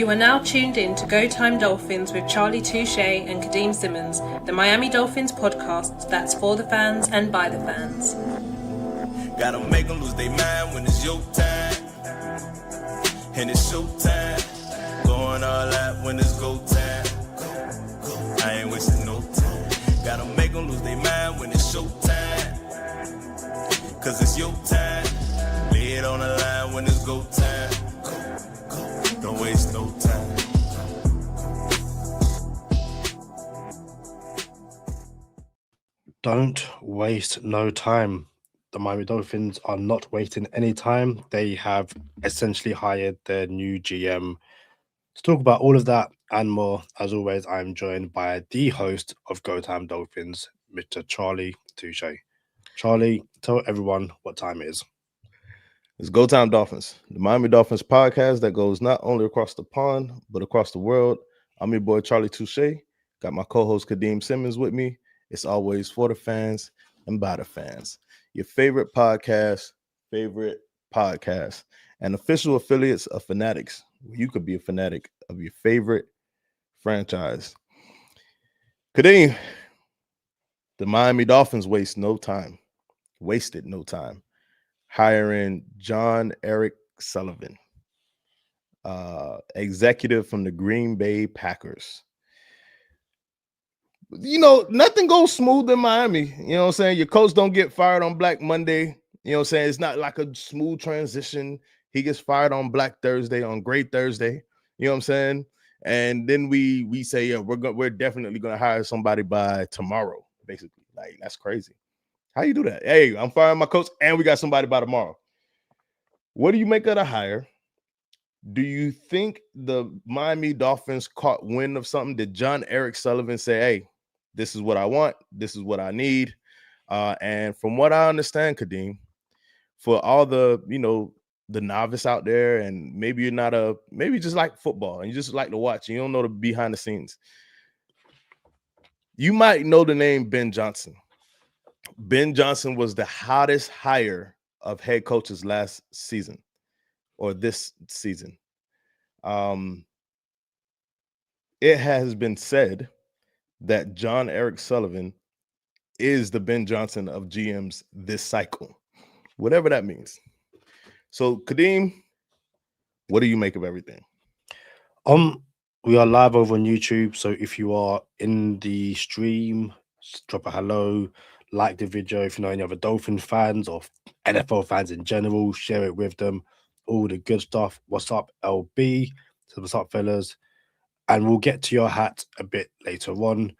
You are now tuned in to Go Time Dolphins with Charlie Touche and Kadeem Simmons, the Miami Dolphins podcast that's for the fans and by the fans. Gotta make them lose their mind when it's your time. And it's show time. Going all out when it's go time. I ain't wasting no time. Gotta make them lose their mind when it's show time. Cause it's your time. Lay it on the line when it's go time. Don't waste no time. Don't waste no time. The Miami Dolphins are not wasting any time. They have essentially hired their new GM. To talk about all of that and more, as always, I'm joined by the host of Go Time Dolphins, Mr. Charlie Touche. Charlie, tell everyone what time it is. It's Go Time Dolphins, the Miami Dolphins podcast that goes not only across the pond, but across the world. I'm your boy, Charlie Touche. Got my co-host, Kadeem Simmons, with me. It's always for the fans and by the fans. Your favorite podcast, and official affiliates of Fanatics. You could be a fanatic of your favorite franchise. Kadeem, the Miami Dolphins wasted no time. Hiring Jon-Eric Sullivan, executive from the Green Bay Packers. You know, nothing goes smooth in Miami. You know what I'm saying? Your coach don't get fired on Black Monday. You know what I'm saying? It's not like a smooth transition. He gets fired on Black Thursday, on Great Thursday. You know what I'm saying? And then we say, yeah, we're definitely going to hire somebody by tomorrow, basically. Like, that's crazy. How you do that? Hey, I'm firing my coach and we got somebody by tomorrow. What do you make of the hire? Do you think the Miami Dolphins caught wind of something? Did Jon-Eric Sullivan say, hey, this is what I want, this is what I need? And from what I understand, Kadeem, for all the, the novice out there, and maybe you're not maybe you just like football and you just like to watch, and you don't know the behind the scenes. You might know the name Ben Johnson. Ben Johnson was the hottest hire of head coaches last season or this season. It has been said that Jon-Eric Sullivan is the Ben Johnson of GMs this cycle, whatever that means. So, Kadeem, what do you make of everything? We are live over on YouTube, so if you are in the stream, drop a hello, like the video. If you know any other Dolphin fans or NFL fans in general, share it with them. All the good stuff. What's up, LB? So what's up, fellas? And we'll get to your hat a bit later on.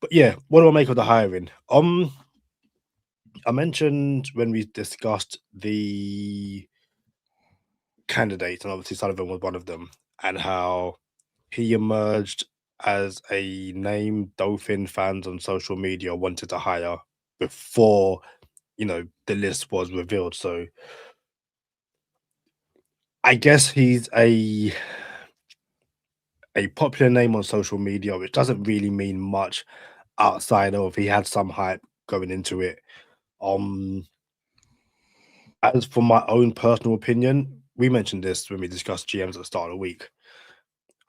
But yeah, what do I make of the hiring? I mentioned when we discussed the candidates, and obviously Sullivan was one of them, and how he emerged as a name Dolphin fans on social media wanted to hire before, the list was revealed. So I guess he's a popular name on social media, which doesn't really mean much outside of he had some hype going into it. As for my own personal opinion, we mentioned this when we discussed GMs at the start of the week.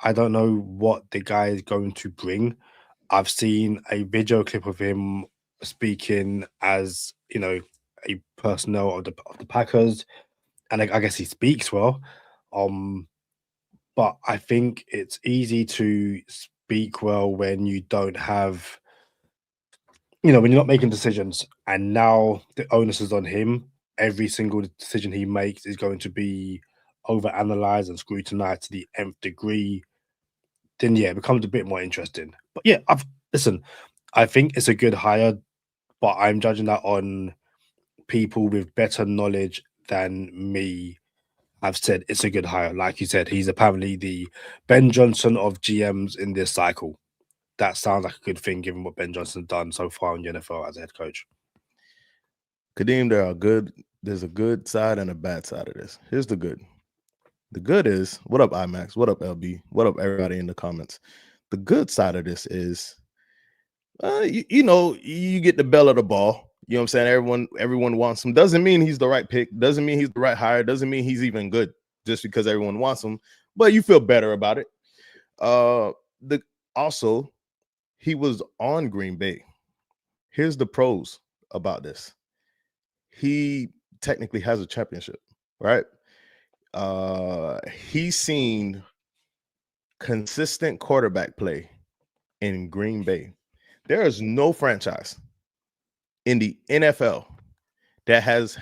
I don't know what the guy is going to bring. I've seen a video clip of him speaking as, a personnel of the Packers, and I guess he speaks well. But I think it's easy to speak well when you don't have, when you're not making decisions, and now the onus is on him. Every single decision he makes is going to be overanalyzed and scrutinized to the nth degree. Then yeah, it becomes a bit more interesting. But yeah, I think it's a good hire, but I'm judging that on people with better knowledge than me have said it's a good hire. Like you said, he's apparently the Ben Johnson of GMs in this cycle. That sounds like a good thing given what Ben Johnson's done so far in the NFL as a head coach. Kadeem, there's a good side and a bad side of this. Here's the good. The good is, what up, IMAX? What up, LB? What up, everybody in the comments? The good side of this is, you get the bell of the ball. You know what I'm saying? Everyone wants him. Doesn't mean he's the right pick. Doesn't mean he's the right hire. Doesn't mean he's even good just because everyone wants him. but you feel better about it. The also he was on Green Bay. Here's the pros about this. He technically has a championship, right? He's seen consistent quarterback play in Green Bay. There is no franchise in the NFL that has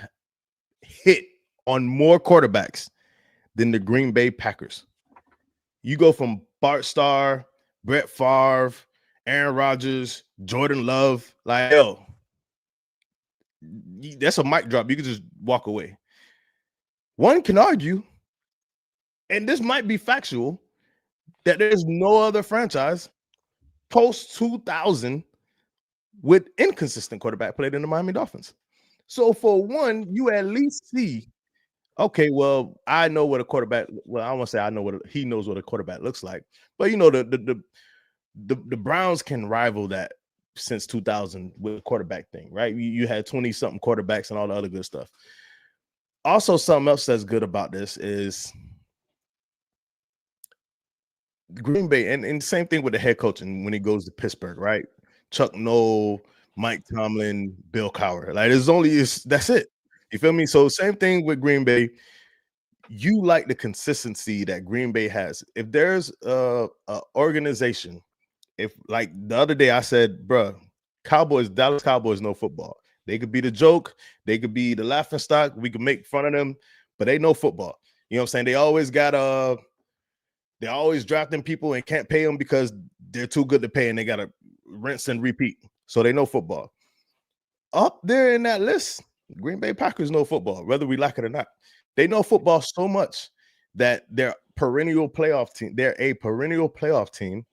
hit on more quarterbacks than the Green Bay Packers. You go from Bart Starr, Brett Favre, Aaron Rodgers, Jordan Love, like, yo, that's a mic drop. You can just walk away. One can argue, and this might be factual, that there's no other franchise post 2000 with inconsistent quarterback play than the Miami Dolphins. So for one, you at least see, okay, well, I know what a quarterback. Well, I won't say I know what he knows what a quarterback looks like, but you know the Browns can rival that since 2000 with the quarterback thing, right? You had 20 something quarterbacks and all the other good stuff. Also, something else that's good about this is Green Bay, and same thing with the head coaching when he goes to Pittsburgh, right? Chuck Noll, Mike Tomlin, Bill Cowher. Like that's it. You feel me? So same thing with Green Bay. You like the consistency that Green Bay has. If there's a organization, if like the other day I said, bruh, Dallas Cowboys know football. They could be the joke, they could be the laughing stock, we could make fun of them, but they know football. You know what I'm saying? They always got they're always drafting people and can't pay them because they're too good to pay and they gotta rinse and repeat. So they know football. Up there in that list, Green Bay Packers know football, whether we like it or not. They know football so much that they're perennial playoff team. They're a perennial playoff team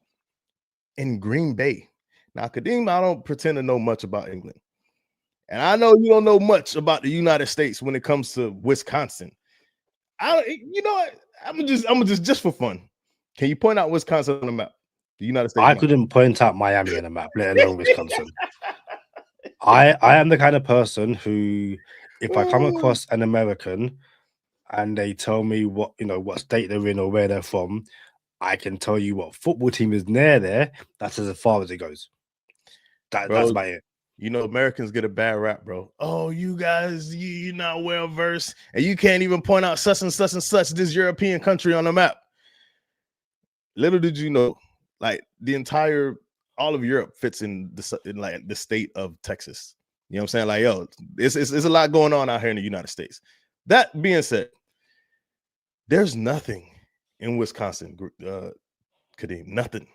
in Green Bay. Now, Kadeem, I don't pretend to know much about England. And I know you don't know much about the United States when it comes to Wisconsin. You know what? I'm just for fun. Can you point out Wisconsin on the map? The United States. I couldn't point out Miami on the map, let alone Wisconsin. I am the kind of person who, if I come across an American and they tell me what state they're in or where they're from, I can tell you what football team is near there. That's as far as it goes. That's about it. You know, Americans get a bad rap, bro. Oh, you guys, you're not well versed, and you can't even point out such and such and such this European country on the map. Little did you know, like all of Europe fits in like the state of Texas. You know what I'm saying? Like, yo, it's a lot going on out here in the United States. That being said, there's nothing in Wisconsin, Kadeem. Nothing.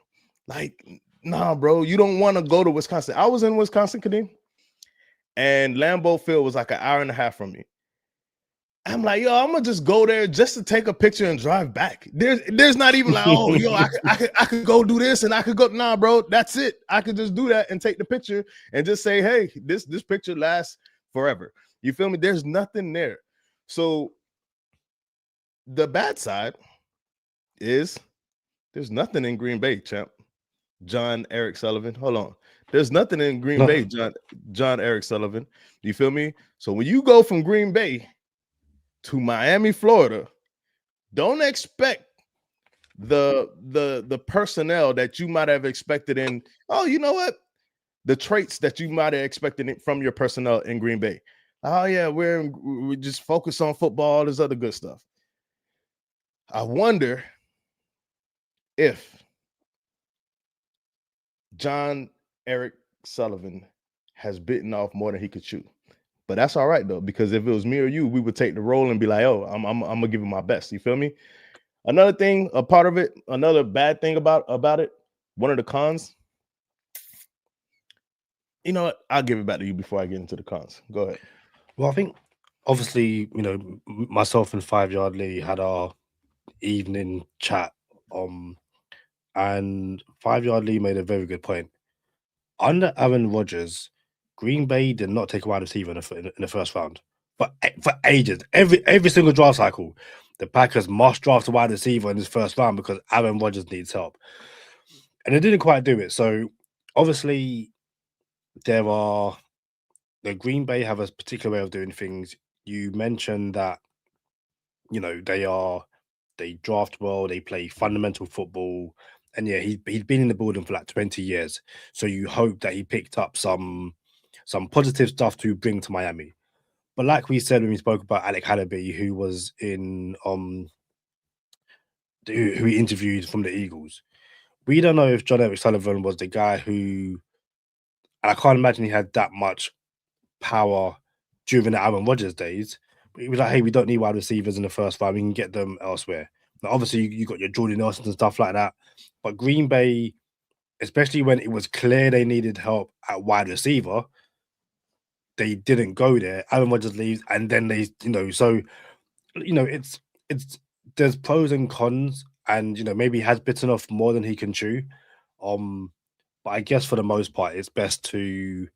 Like, nah, bro, you don't want to go to Wisconsin. I was in Wisconsin, Kadeem, and Lambeau Field was like an hour and a half from me. I'm like, yo, I'm gonna just go there just to take a picture and drive back. There's not even like, oh, yo, I could go do this and I could go. Nah, bro, that's it. I could just do that and take the picture and just say, hey, this picture lasts forever. You feel me? There's nothing there. So the bad side is there's nothing in Green Bay, champ. Jon-Eric Sullivan. Hold on. There's nothing in Green Bay, Jon-Eric Sullivan. You feel me? So when you go from Green Bay to Miami, Florida, don't expect the personnel that you might have expected in. Oh, you know what? The traits that you might have expected from your personnel in Green Bay. Oh yeah, we just focus on football, all this other good stuff. I wonder if Jon-Eric Sullivan has bitten off more than he could chew. But that's all right though, because if it was me or you, we would take the role and be like, "Oh, I'm gonna give it my best." You feel me? Another thing, a part of it, another bad thing about it, one of the cons. You know what? I'll give it back to you before I get into the cons. Go ahead. Well, I think obviously, myself and 5 Yard Lee had our evening chat, and 5 Yard Lee made a very good point. Under Aaron Rodgers, Green Bay did not take a wide receiver in the first round for ages. Every single draft cycle, the Packers must draft a wide receiver in this first round because Aaron Rodgers needs help, and they didn't quite do it. So obviously, the Green Bay have a particular way of doing things. You mentioned that they're they draft well, they play fundamental football, and yeah, he's been in the building for like 20 years. So you hope that he picked up some positive stuff to bring to Miami. But like we said when we spoke about Alec Halaby, who was in who we interviewed from the Eagles, we don't know if Jon-Eric Sullivan was the guy who, I can't imagine he had that much power during the Aaron Rodgers days. But he was like, hey, we don't need wide receivers in the first round. We can get them elsewhere. Now, obviously, you got your Jordan Nelsons and stuff like that. But Green Bay, especially when it was clear they needed help at wide receiver, they didn't go there. Aaron Rodgers leaves, and then they, so, it's there's pros and cons, and maybe he has bitten off more than he can chew. But I guess for the most part, it's best to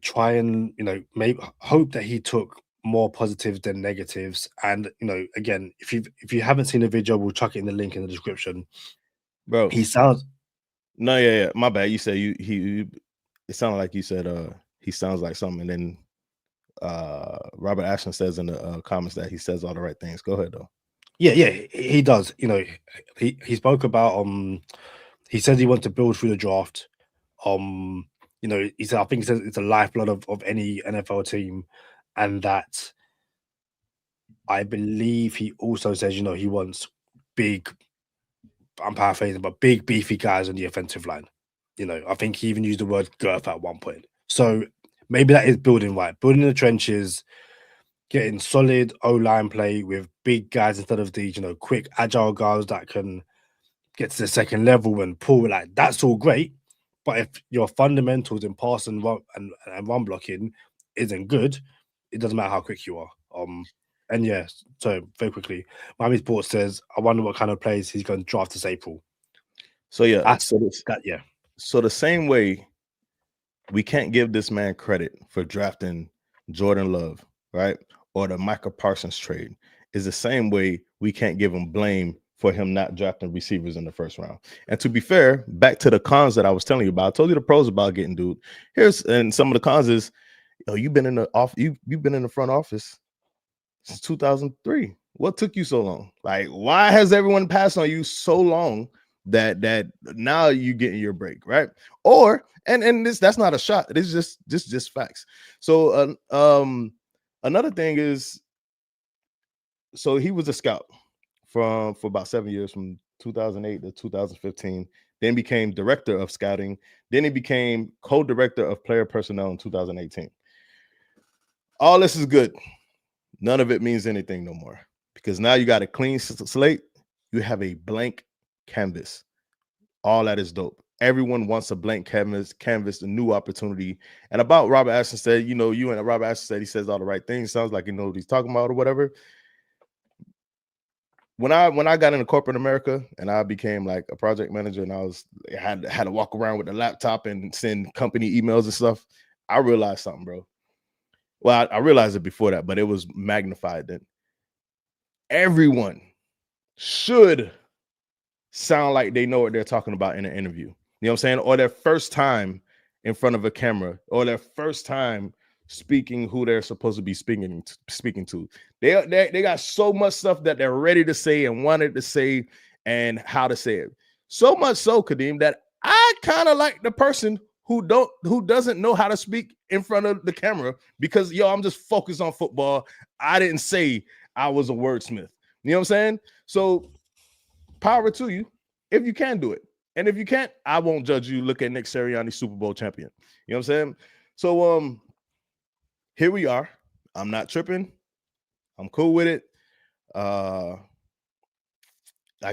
try and maybe hope that he took more positives than negatives. And again, if you haven't seen the video, we'll chuck it in the link in the description. Bro, He sounds yeah. My bad. You said he it sounded like you said he sounds like something, and then Robert Ashton says in the comments that he says all the right things. Go ahead though. Yeah, he does. He spoke about he said he wants to build through the draft. He said, I think he says it's a lifeblood of any NFL team, and that I believe he also says, he wants big, I'm paraphrasing, but big beefy guys on the offensive line. I think he even used the word girth at one point. So maybe that is building right, building in the trenches, getting solid O-line play with big guys instead of these, quick, agile guys that can get to the second level and pull. Like, that's all great. But if your fundamentals in pass and run blocking isn't good, it doesn't matter how quick you are. And yeah, so very quickly, Miami Sports says, I wonder what kind of players he's going to draft this April. So yeah, yeah. So the same way we can't give this man credit for drafting Jordan Love, right? Or the Micah Parsons trade is the same way we can't give him blame for him not drafting receivers in the first round. And to be fair, back to the cons that I was telling you about, I told you the pros about getting dude. And some of the cons is, you've been in the you've been in the front office since 2003. What took you so long? Like, why has everyone passed on you so long that now you getting your break, right? Or and that's not a shot. It's just facts. So another thing is, so he was a scout for about 7 years, from 2008 to 2015, then became director of scouting, then he became co-director of player personnel in 2018. All this is good. None of it means anything no more, because now you got a clean slate. You have a blank canvas. All that is dope. Everyone wants a blank canvas, a new opportunity. And about Robert Ashton said, you and Robert Ashton said he says all the right things. Sounds like he knows what he's talking about or whatever. When I got into corporate America and I became like a project manager, and I had to walk around with the laptop and send company emails and stuff, I realized something, bro. Well, I realized it before that, but it was magnified then. Everyone should sound like they know what they're talking about in an interview. You know what I'm saying? Or their first time in front of a camera, or their first time speaking who they're supposed to be speaking to. They got so much stuff that they're ready to say and wanted to say and how to say it. So much so, Kadeem, that I kind of like the person who doesn't know how to speak in front of the camera, because I'm just focused on football. I didn't say I was a wordsmith. You know what I'm saying? So power to you if you can do it. And if you can't, I won't judge you. Look at Nick Sirianni, Super Bowl champion. You know what I'm saying? So here we are. I'm not tripping. I'm cool with it. I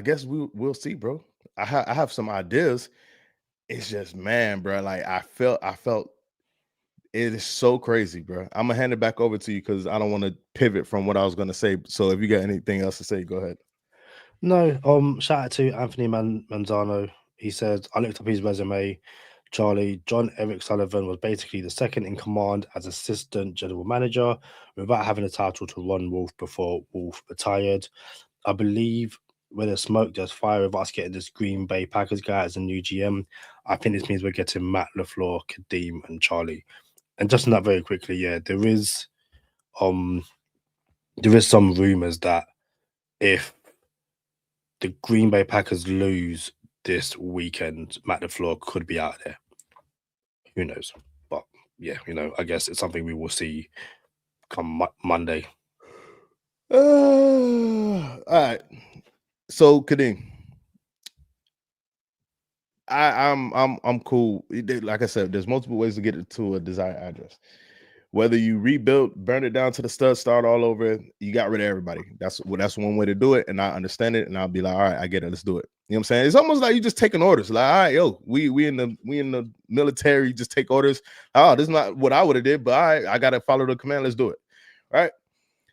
guess we'll see, bro. I have some ideas. It's just, man, bro, like I felt it is so crazy, bro. I'm gonna hand it back over to you because I don't want to pivot from what I was gonna say. So if you got anything else to say, go ahead. No, shout out to Anthony Manzano. He said, I looked up his resume. Charlie, Jon-Eric Sullivan was basically the second in command as assistant general manager without having a title to Ron Wolf before Wolf retired. I believe where there's smoke, there's fire. With us getting this Green Bay Packers guy as a new GM, I think this means we're getting Matt LaFleur, Kadeem, and Charlie. And just on that very quickly, yeah, there is some rumors that if the Green Bay Packers lose this weekend, Matt LaFleur could be out there. Who knows? But yeah, I guess it's something we will see come Monday. All right. So Kadeem, I'm cool. Like I said, there's multiple ways to get it to a desired address. Whether you rebuild, burn it down to the studs, start all over, you got rid of everybody. That's one way to do it, and I understand it, and I'll be like, all right, I get it, let's do it. You know what I'm saying? It's almost like you just taking orders. Like, all right, yo, we in the military, just take orders. Oh, this is not what I would have did, but all right, I gotta follow the command. Let's do it. Right.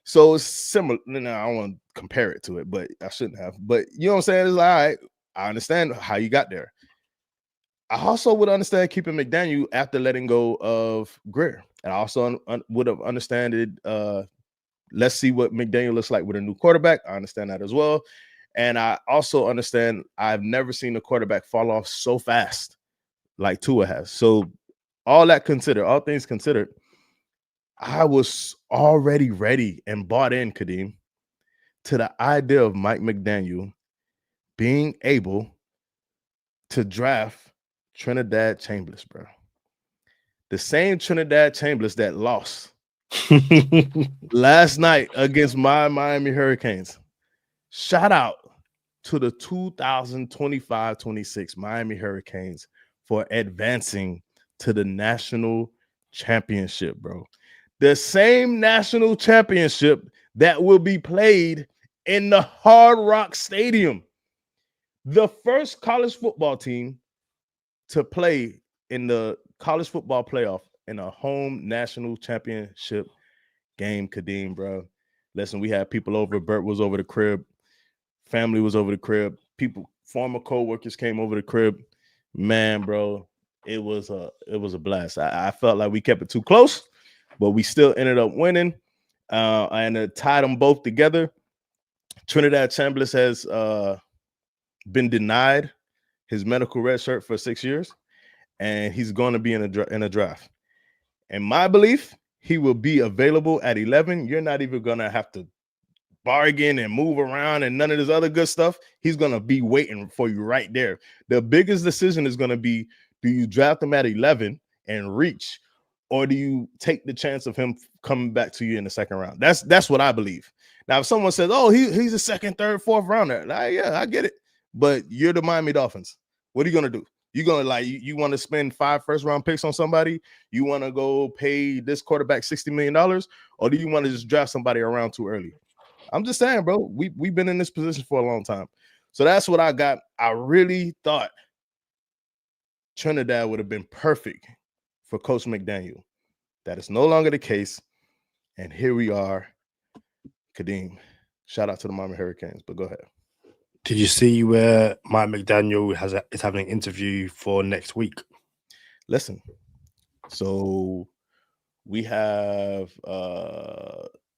So it's similar. I don't want to compare it to it, but I shouldn't have. But you know what I'm saying? It's like, all right, I understand how you got there. I also would understand keeping McDaniel after letting go of Greer. And I also would have understood let's see what McDaniel looks like with a new quarterback. I understand that as well. And I also understand I've never seen a quarterback fall off so fast like Tua has. So all things considered, I was already ready and bought in, Kadeem, to the idea of Mike McDaniel being able to draft Trinidad Chambers, bro. The same Trinidad Chambers that lost last night against my Miami Hurricanes. Shout out to the 2025-26 Miami Hurricanes for advancing to the national championship, bro. The same national championship that will be played in the Hard Rock Stadium. The first college football team to play in the college football playoff in a home national championship game, Kadeem, bro. Listen, we had people over. Bert was over the crib. Family was over the crib. Former co-workers came over the crib. Man, bro, it was a blast. I felt like we kept it too close, but we still ended up winning. And it tied them both together. Trinidad Chambers has been denied his medical red shirt for 6 years, and he's going to be in a draft. In my belief, he will be available at 11. You're not even going to have to bargain and move around and none of this other good stuff. He's going to be waiting for you right there. The biggest decision is going to be, do you draft him at 11 and reach, or do you take the chance of him coming back to you in the second round? That's what I believe. Now, if someone says, oh, he's a second, third, fourth rounder, yeah, I get it. But you're the Miami Dolphins. What are you going to do? You're going to you want to spend 5 first-round picks on somebody? You want to go pay this quarterback $60 million? Or do you want to just draft somebody around too early? I'm just saying, bro, we've been in this position for a long time. So that's what I got. I really thought Trinidad would have been perfect for Coach McDaniel. That is no longer the case. And here we are. Kadeem, shout out to the Miami Hurricanes, but go ahead. Did you see where Mike McDaniel is having an interview for next week? Listen, so we have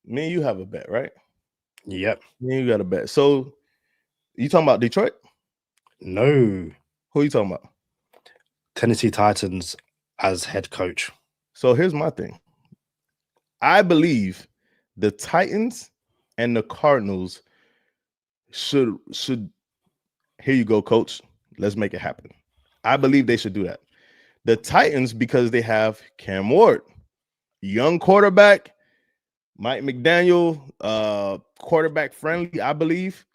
me and you have a bet, right? Yep. Me and you got a bet. So you talking about Detroit? No. Who are you talking about? Tennessee Titans as head coach. So here's my thing. I believe the Titans and the Cardinals should here you go, coach. Let's make it happen. I believe they should do that. The Titans, because they have Cam Ward, young quarterback, Mike McDaniel, quarterback friendly. I believe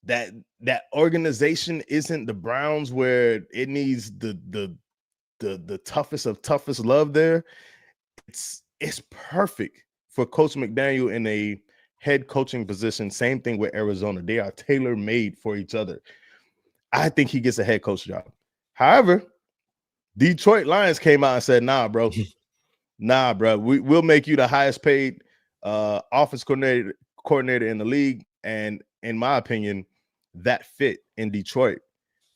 that organization isn't the Browns where it needs the toughest of toughest love there. It's perfect for Coach McDaniel in a head coaching position. Same thing with Arizona. They are tailor-made for each other. I think he gets a head coach job. However, Detroit Lions came out and said, nah, bro. Nah, bro. We'll make you the highest paid offense coordinator in the league. And in my opinion, that fit in Detroit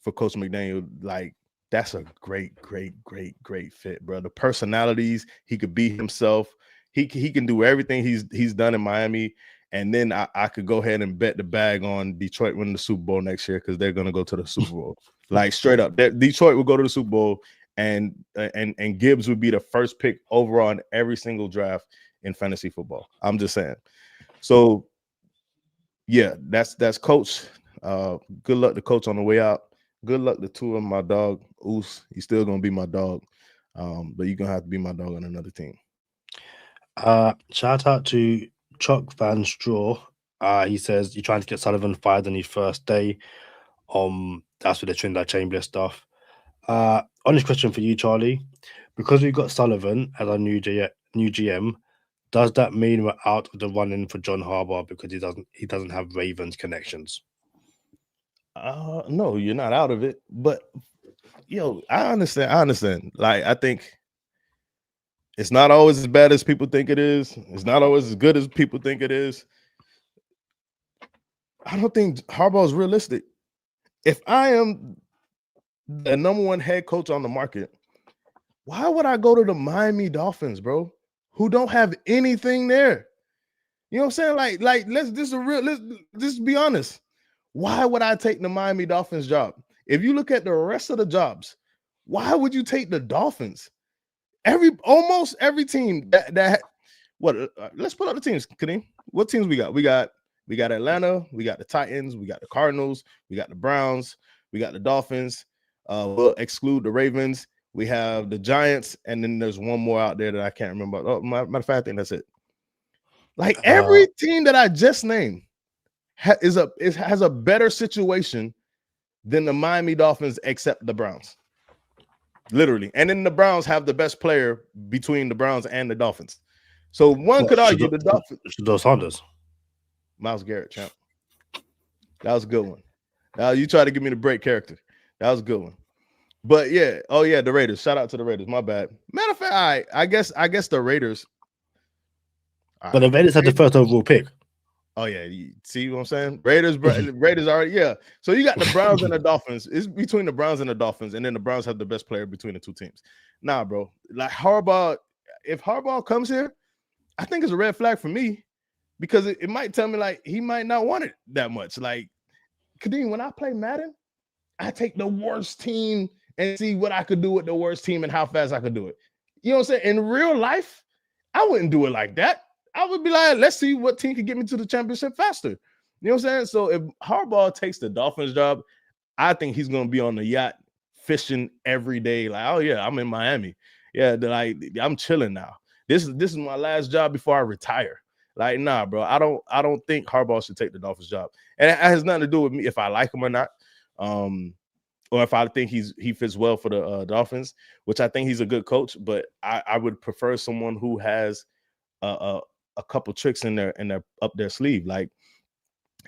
for Coach McDaniel. Like, that's a great fit, bro. The personalities, he could be himself. He can do everything he's done in Miami. And then I could go ahead and bet the bag on Detroit winning the Super Bowl next year because they're going to go to the Super Bowl. Like, straight up. Detroit will go to the Super Bowl, and Gibbs would be the first pick overall in every single draft in fantasy football. I'm just saying. So Yeah, that's coach. Good luck to coach on the way out. Good luck to Tua, my dog. Oos, he's still gonna be my dog. But you're gonna have to be my dog on another team. Shout out to Chuck Van Straw. He says you're trying to get Sullivan fired on his first day. That's with the Trinidad Chamber stuff. Honest question for you, Charlie. Because we've got Sullivan as our new GM, does that mean we're out of the running for John Harbaugh because he doesn't have Ravens connections? No, you're not out of it. But I understand. Like, I think it's not always as bad as people think it is. It's not always as good as people think it is. I don't think Harbaugh is realistic. If I am the number one head coach on the market, why would I go to the Miami Dolphins, bro, who don't have anything there? You know what I'm saying? Like let's just be honest. Why would I take the Miami Dolphins job? If you look at the rest of the jobs, why would you take the Dolphins? Almost every team let's put up the teams, Kadeem. What teams we got? We got Atlanta, we got the Titans, we got the Cardinals, we got the Browns, we got the Dolphins. We'll exclude the Ravens. We have the Giants, and then there's one more out there that I can't remember. Oh, matter of fact, I think that's it. Like every team that I just named has a better situation than the Miami Dolphins, except the Browns. Literally. And then the Browns have the best player between the Browns and the Dolphins. So one could argue the Dolphins. Those Sanders. Myles Garrett, champ. That was a good one. Now you try to give me the break character. That was a good one. But yeah, the Raiders. Shout out to the Raiders. My bad. Matter of fact, I guess the Raiders. But the Raiders had the first overall pick. Oh yeah, you see what I'm saying? Raiders already, yeah. So you got the Browns and the Dolphins. It's between the Browns and the Dolphins, and then the Browns have the best player between the two teams. Nah, bro. Like Harbaugh, if Harbaugh comes here, I think it's a red flag for me because it might tell me like he might not want it that much. Like, Kadeem, when I play Madden, I take the worst team and see what I could do with the worst team and how fast I could do it. You know what I'm saying? In real life, I wouldn't do it like that. I would be like, let's see what team can get me to the championship faster. You know what I'm saying? So if Harbaugh takes the Dolphins job, I think he's going to be on the yacht fishing every day. Like, oh yeah, I'm in Miami. Yeah, like I'm chilling now. This is my last job before I retire. Like, nah, bro. I don't think Harbaugh should take the Dolphins job. And it has nothing to do with me if I like him or not. Or if I think he fits well for the Dolphins, which I think he's a good coach, but I would prefer someone who has a couple tricks in their up their sleeve. Like,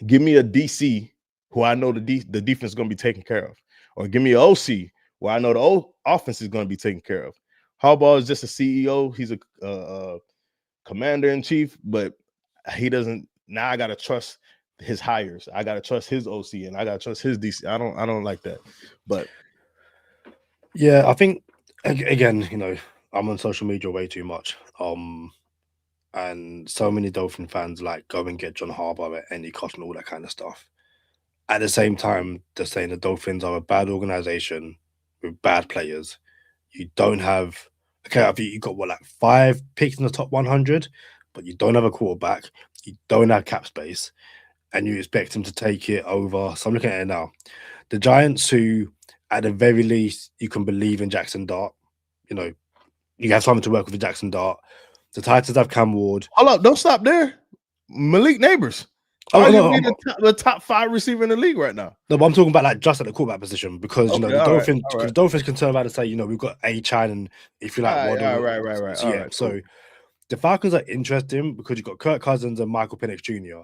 give me a DC who I know the defense is going to be taken care of, or give me an OC where I know the offense is going to be taken care of. Harbaugh is just a CEO. He's a commander in chief, but he doesn't. Now I got to trust his hires. I got to trust his OC, and I got to trust his DC. I don't like that. But yeah, I think again, I'm on social media way too much. And so many Dolphin fans like go and get John Harbaugh at any cost and all that kind of stuff. At the same time, they're saying the Dolphins are a bad organization with bad players. You don't have I think you got 5 picks in the top 100, but you don't have a quarterback. You don't have cap space, and you expect him to take it over. So I'm looking at it now. The Giants, who at the very least you can believe in Jackson Dart, you have something to work with Jackson Dart. The Titans have Cam Ward. Hold up, don't stop there. Malik Neighbors. The top 5 receiver in the league right now. No, but I'm talking about just at the quarterback position because the Dolphins can turn around and say, we've got A-Chan and if you like, right. So, so the Falcons are interesting because you've got Kirk Cousins and Michael Penix Jr.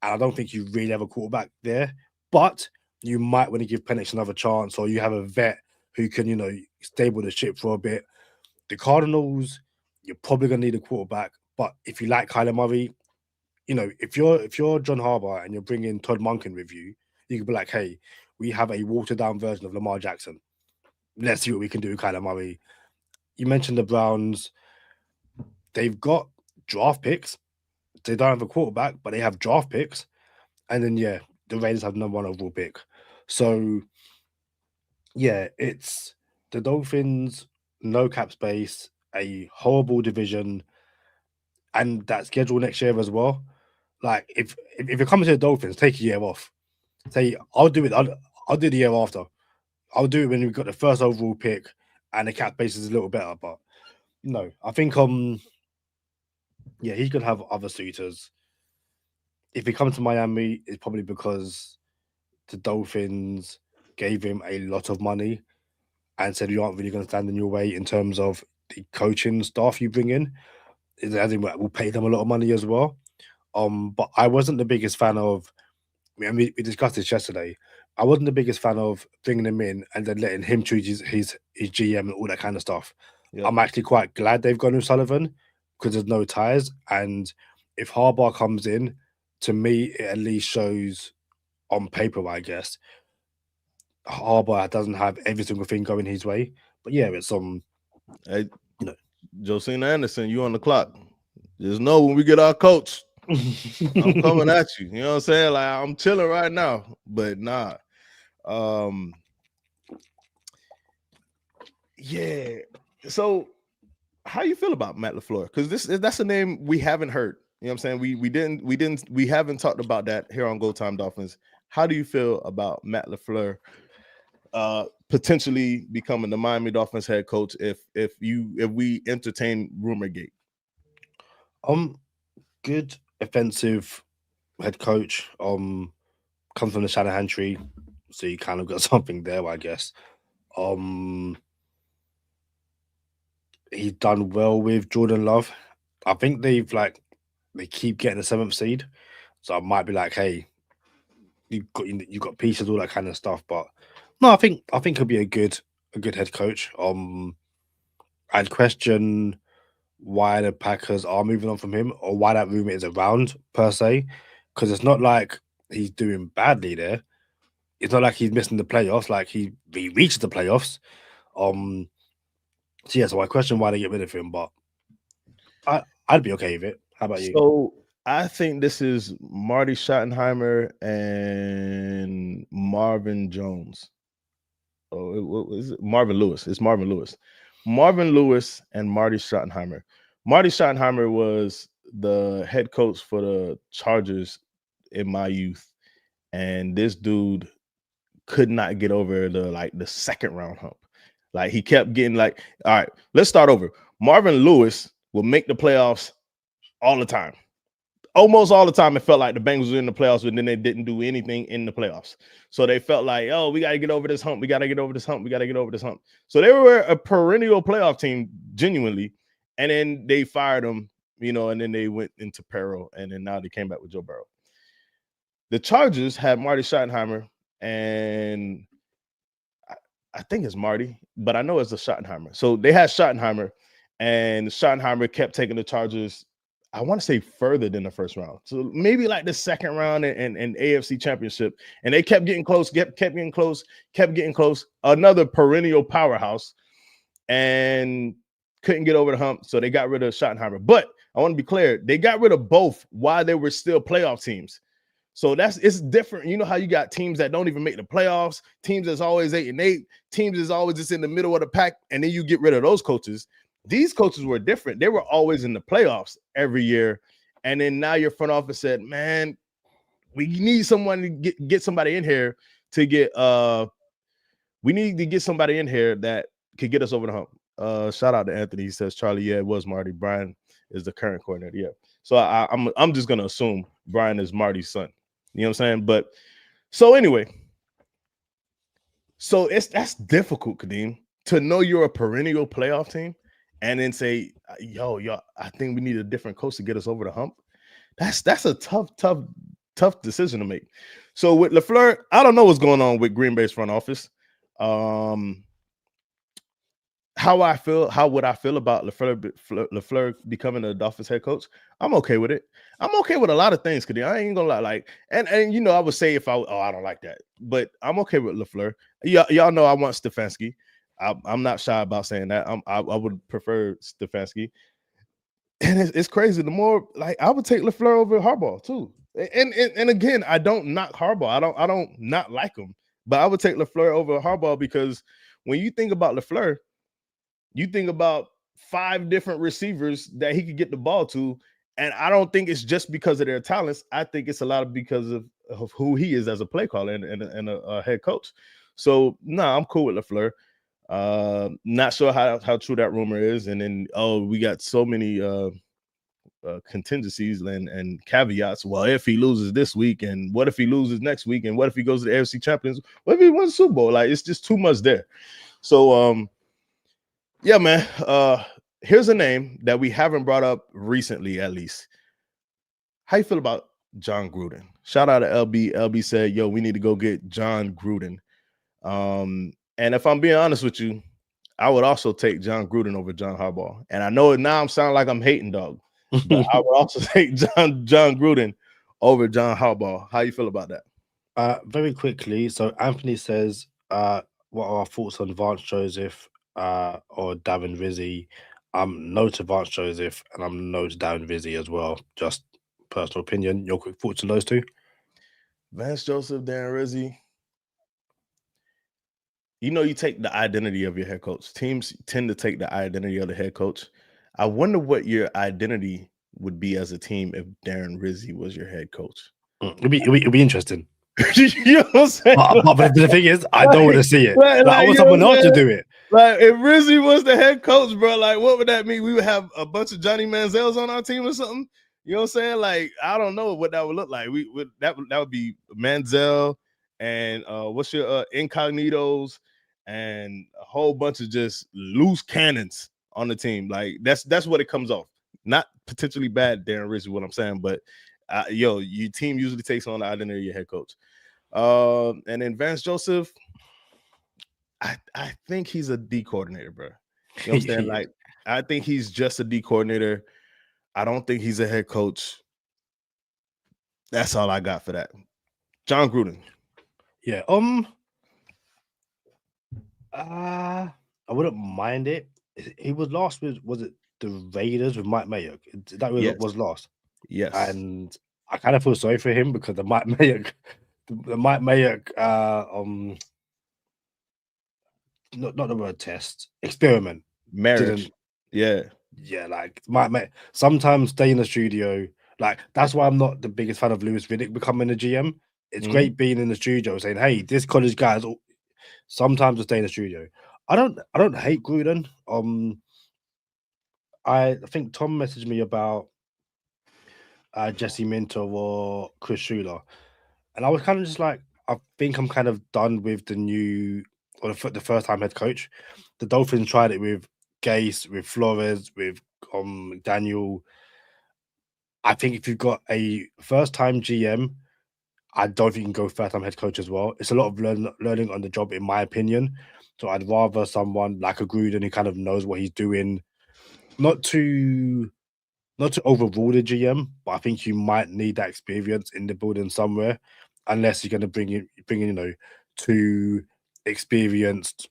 And I don't think you really have a quarterback there, but you might want to give Penix another chance, or you have a vet who can, stable the ship for a bit. The Cardinals, you're probably going to need a quarterback, but if you like Kyler Murray, if you're John Harbaugh and you're bringing Todd Monken with you, you could be like, hey, we have a watered down version of Lamar Jackson. Let's see what we can do with Kyler Murray. You mentioned the Browns. They've got draft picks. They don't have a quarterback, but they have draft picks. And then, the Raiders have number 1 overall pick. So, it's the Dolphins, no cap space, a horrible division, and that schedule next year as well. Like if you're coming to the Dolphins, take a year off. Say I'll do it. I'll do the year after. I'll do it when we've got the first overall pick and the cap base is a little better. But no, I think yeah, he could have other suitors. If he comes to Miami, it's probably because the Dolphins gave him a lot of money and said you aren't really going to stand in your way in terms of the coaching staff you bring in. As in, we'll pay them a lot of money as well. But I wasn't the biggest fan of. I mean, we discussed this yesterday. I wasn't the biggest fan of bringing him in and then letting him choose his GM and all that kind of stuff. Yeah. I'm actually quite glad they've gone with Sullivan because there's no ties. And if Harbaugh comes in, to me, it at least shows on paper, I guess, Harbaugh doesn't have every single thing going his way. But yeah, it's Hey, you know, Josina Anderson, you on the clock. Just know when we get our coach, I'm coming at you. You know what I'm saying? Like I'm chilling right now, but nah. Yeah. So how you feel about Matt LaFleur? Because that's a name we haven't heard. You know what I'm saying? We haven't talked about that here on Go Time Dolphins. How do you feel about Matt LaFleur potentially becoming the Miami Dolphins head coach if we entertain rumor gate? Good offensive head coach. Comes from the Shanahan tree, so you kind of got something there, I guess. He's done well with Jordan Love. I think they keep getting the 7th seed, so I might be like, hey, you got pieces, all that kind of stuff. But no, I think he'll be a good head coach. I'd question why the Packers are moving on from him or why that rumor is around per se, because it's not like he's doing badly there. It's not like he's missing the playoffs. Like he reached the playoffs. So yeah, so I question why they get rid of him, but I'd be okay with it. How about you? So I think this is Marty Schottenheimer and Marvin Jones. Oh, what is it? Marvin Lewis. It's Marvin Lewis. Marvin Lewis and Marty Schottenheimer. Marty Schottenheimer was the head coach for the Chargers in my youth, and this dude could not get over the second round hump. Like he kept getting all right, let's start over. Marvin Lewis will make the playoffs all the time. Almost all the time, it felt like the Bengals were in the playoffs, but then they didn't do anything in the playoffs. So they felt like, oh, we got to get over this hump. We got to get over this hump. We got to get over this hump. So they were a perennial playoff team, genuinely. And then they fired them, and then they went into peril. And then now they came back with Joe Burrow. The Chargers had Marty Schottenheimer, and I think it's Marty, but I know it's a Schottenheimer. So they had Schottenheimer, and Schottenheimer kept taking the Chargers, I want to say further than the first round. So maybe like the second round and AFC Championship. And they kept getting close, kept getting close. Another perennial powerhouse, and couldn't get over the hump. So they got rid of Schottenheimer. But I want to be clear, they got rid of both while they were still playoff teams. So it's different. You know how you got teams that don't even make the playoffs, teams that's always 8-8, teams that's always just in the middle of the pack, and then you get rid of those coaches. These coaches were different. They were always in the playoffs every year. And then now your front office said, man, we need someone to get somebody in here to get we need to get somebody in here that could get us over the hump. Shout out to Anthony. He says, Charlie, yeah, it was Marty. Brian is the current coordinator. Yeah. So I'm just gonna assume Brian is Marty's son. You know what I'm saying? But so anyway, so that's difficult, Kadeem, to know you're a perennial playoff team and then say, yo, I think we need a different coach to get us over the hump. That's a tough decision to make. So with LaFleur, I don't know what's going on with Green Bay's front office. How would I feel about LaFleur becoming the Dolphins head coach? I'm okay with it. I'm okay with a lot of things, because I ain't gonna lie. Like, and I would say if I don't like that, but I'm okay with LaFleur. Y'all know I want Stefanski. I'm not shy about saying that. I would prefer Stefanski. And it's crazy. The more I would take LaFleur over Harbaugh too. And again, I don't knock Harbaugh. I don't not like him, but I would take LaFleur over Harbaugh because when you think about LaFleur, you think about 5 different receivers that he could get the ball to, And I don't think it's just because of their talents. I think it's a lot of because of who he is as a play caller and a head coach. So I'm cool with LaFleur. Not sure how true that rumor is. And then we got so many contingencies and caveats. Well, if he loses this week, and what if he loses next week, and what if he goes to the AFC Champions? What if he wins the Super Bowl? Like, it's just too much there. So yeah, man. Here's a name that we haven't brought up recently, at least. How you feel about John Gruden? Shout out to LB. LB said, yo, we need to go get John Gruden. And if I'm being honest with you, I would also take John Gruden over John Harbaugh. And I know now I'm sounding like I'm hating, dog. But I would also take John Gruden over John Harbaugh. How you feel about that? Very quickly. So Anthony says, what are our thoughts on Vance Joseph or Darren Rizzi? I'm no to Vance Joseph, and I'm no to Darren Rizzi as well. Just personal opinion. Your quick thoughts on those two? Vance Joseph, Darren Rizzi. You take the identity of your head coach. Teams tend to take the identity of the head coach. I wonder what your identity would be as a team if Darren Rizzi was your head coach. It'll be interesting. You know what I'm saying? But the thing is, I don't want to see it. I want someone else to do it. Like, if Rizzi was the head coach, bro, like, what would that mean? We would have a bunch of Johnny Manziels on our team or something? You know what I'm saying? Like, I don't know what that would look like. That would be Manziel and what's your incognitos and a whole bunch of just loose cannons on the team. Like, that's what it comes off. Not potentially bad, Darren Rizzi, what I'm saying, but your team usually takes on the identity of your head coach. And then Vance Joseph, I think he's a D coordinator, bro. You know what I'm saying? Like, I think he's just a D coordinator. I don't think he's a head coach. That's all I got for that. John Gruden. Yeah. I wouldn't mind it. He was last with, was it the Raiders with Mike Mayock? That was last. Yes. And I kind of feel sorry for him because the Mike Mayock not the word test, experiment. Marriage. Yeah, like sometimes stay in the studio. Like, that's why I'm not the biggest fan of Lewis Riddick becoming a GM. It's great being in the studio saying, hey, this college guy's sometimes to stay in the studio. I don't hate Gruden. I think Tom messaged me about Jesse Minter or Chris Shula, and I was kind of just like, I think I'm kind of done with the first time head coach. The Dolphins tried it with Gase, with Flores, with Daniel. I think if you've got a first time GM, I don't think you can go first time head coach as well. It's a lot of learning on the job, in my opinion. So I'd rather someone like a Gruden who kind of knows what he's doing, not to overrule the GM, but I think you might need that experience in the building somewhere, unless you're going to bring in two experienced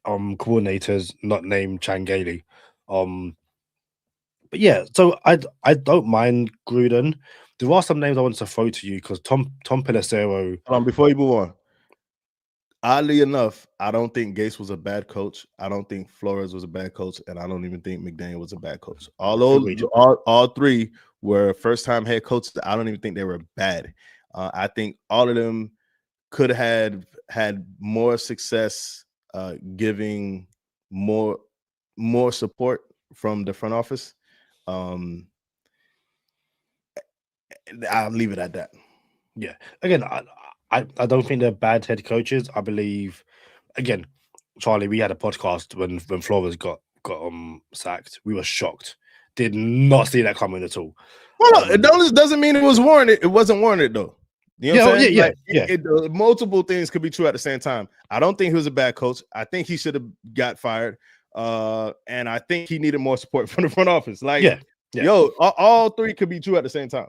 coordinators, not named Changeli. But yeah, so I don't mind Gruden. There are some names I want to throw to you because Tom Pelissero. Before you move on, oddly enough, I don't think Gase was a bad coach. I don't think Flores was a bad coach, and I don't even think McDaniel was a bad coach. Although all three were first-time head coaches, I don't even think they were bad. I think all of them could have had more success giving more support from the front office. I'll leave it at that. Yeah. Again, I don't think they're bad head coaches. I believe, again, Charlie, we had a podcast when Flores got sacked. We were shocked. Did not see that coming at all. Well, it doesn't mean it was warranted. It wasn't warranted though. You know what I'm saying? Yeah. Multiple things could be true at the same time. I don't think he was a bad coach. I think he should have got fired. And I think he needed more support from the front office. Like, all three could be true at the same time.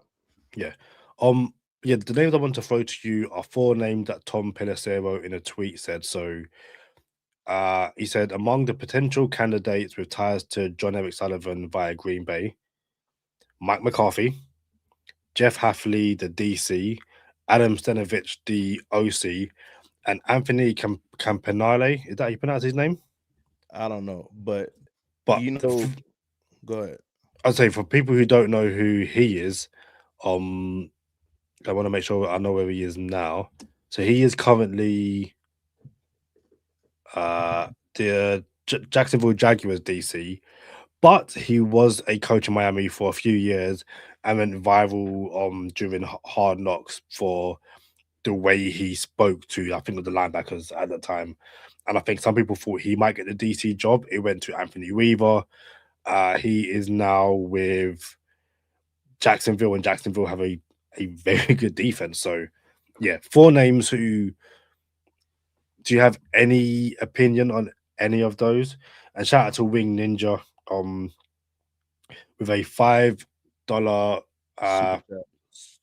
Yeah. The names I want to throw to you are 4 names that Tom Pelissero in a tweet said. So he said, among the potential candidates with ties to Jon-Eric Sullivan via Green Bay, Mike McCarthy, Jeff Hafley, the DC, Adam Stenovich, the OC, and Anthony Campanale. Is that how you pronounce his name? I don't know, but go ahead. I'd say for people who don't know who he is, I want to make sure I know where he is now. So he is currently the Jacksonville Jaguars DC, but he was a coach in Miami for a few years and went viral during Hard Knocks for the way he spoke to, I think, the linebackers at the time. And I think some people thought he might get the DC job. It went to Anthony Weaver. He is now with Jacksonville, and Jacksonville have a very good defense. So, yeah, 4 names who. Do you have any opinion on any of those? And shout out to Wing Ninja with a $5 Super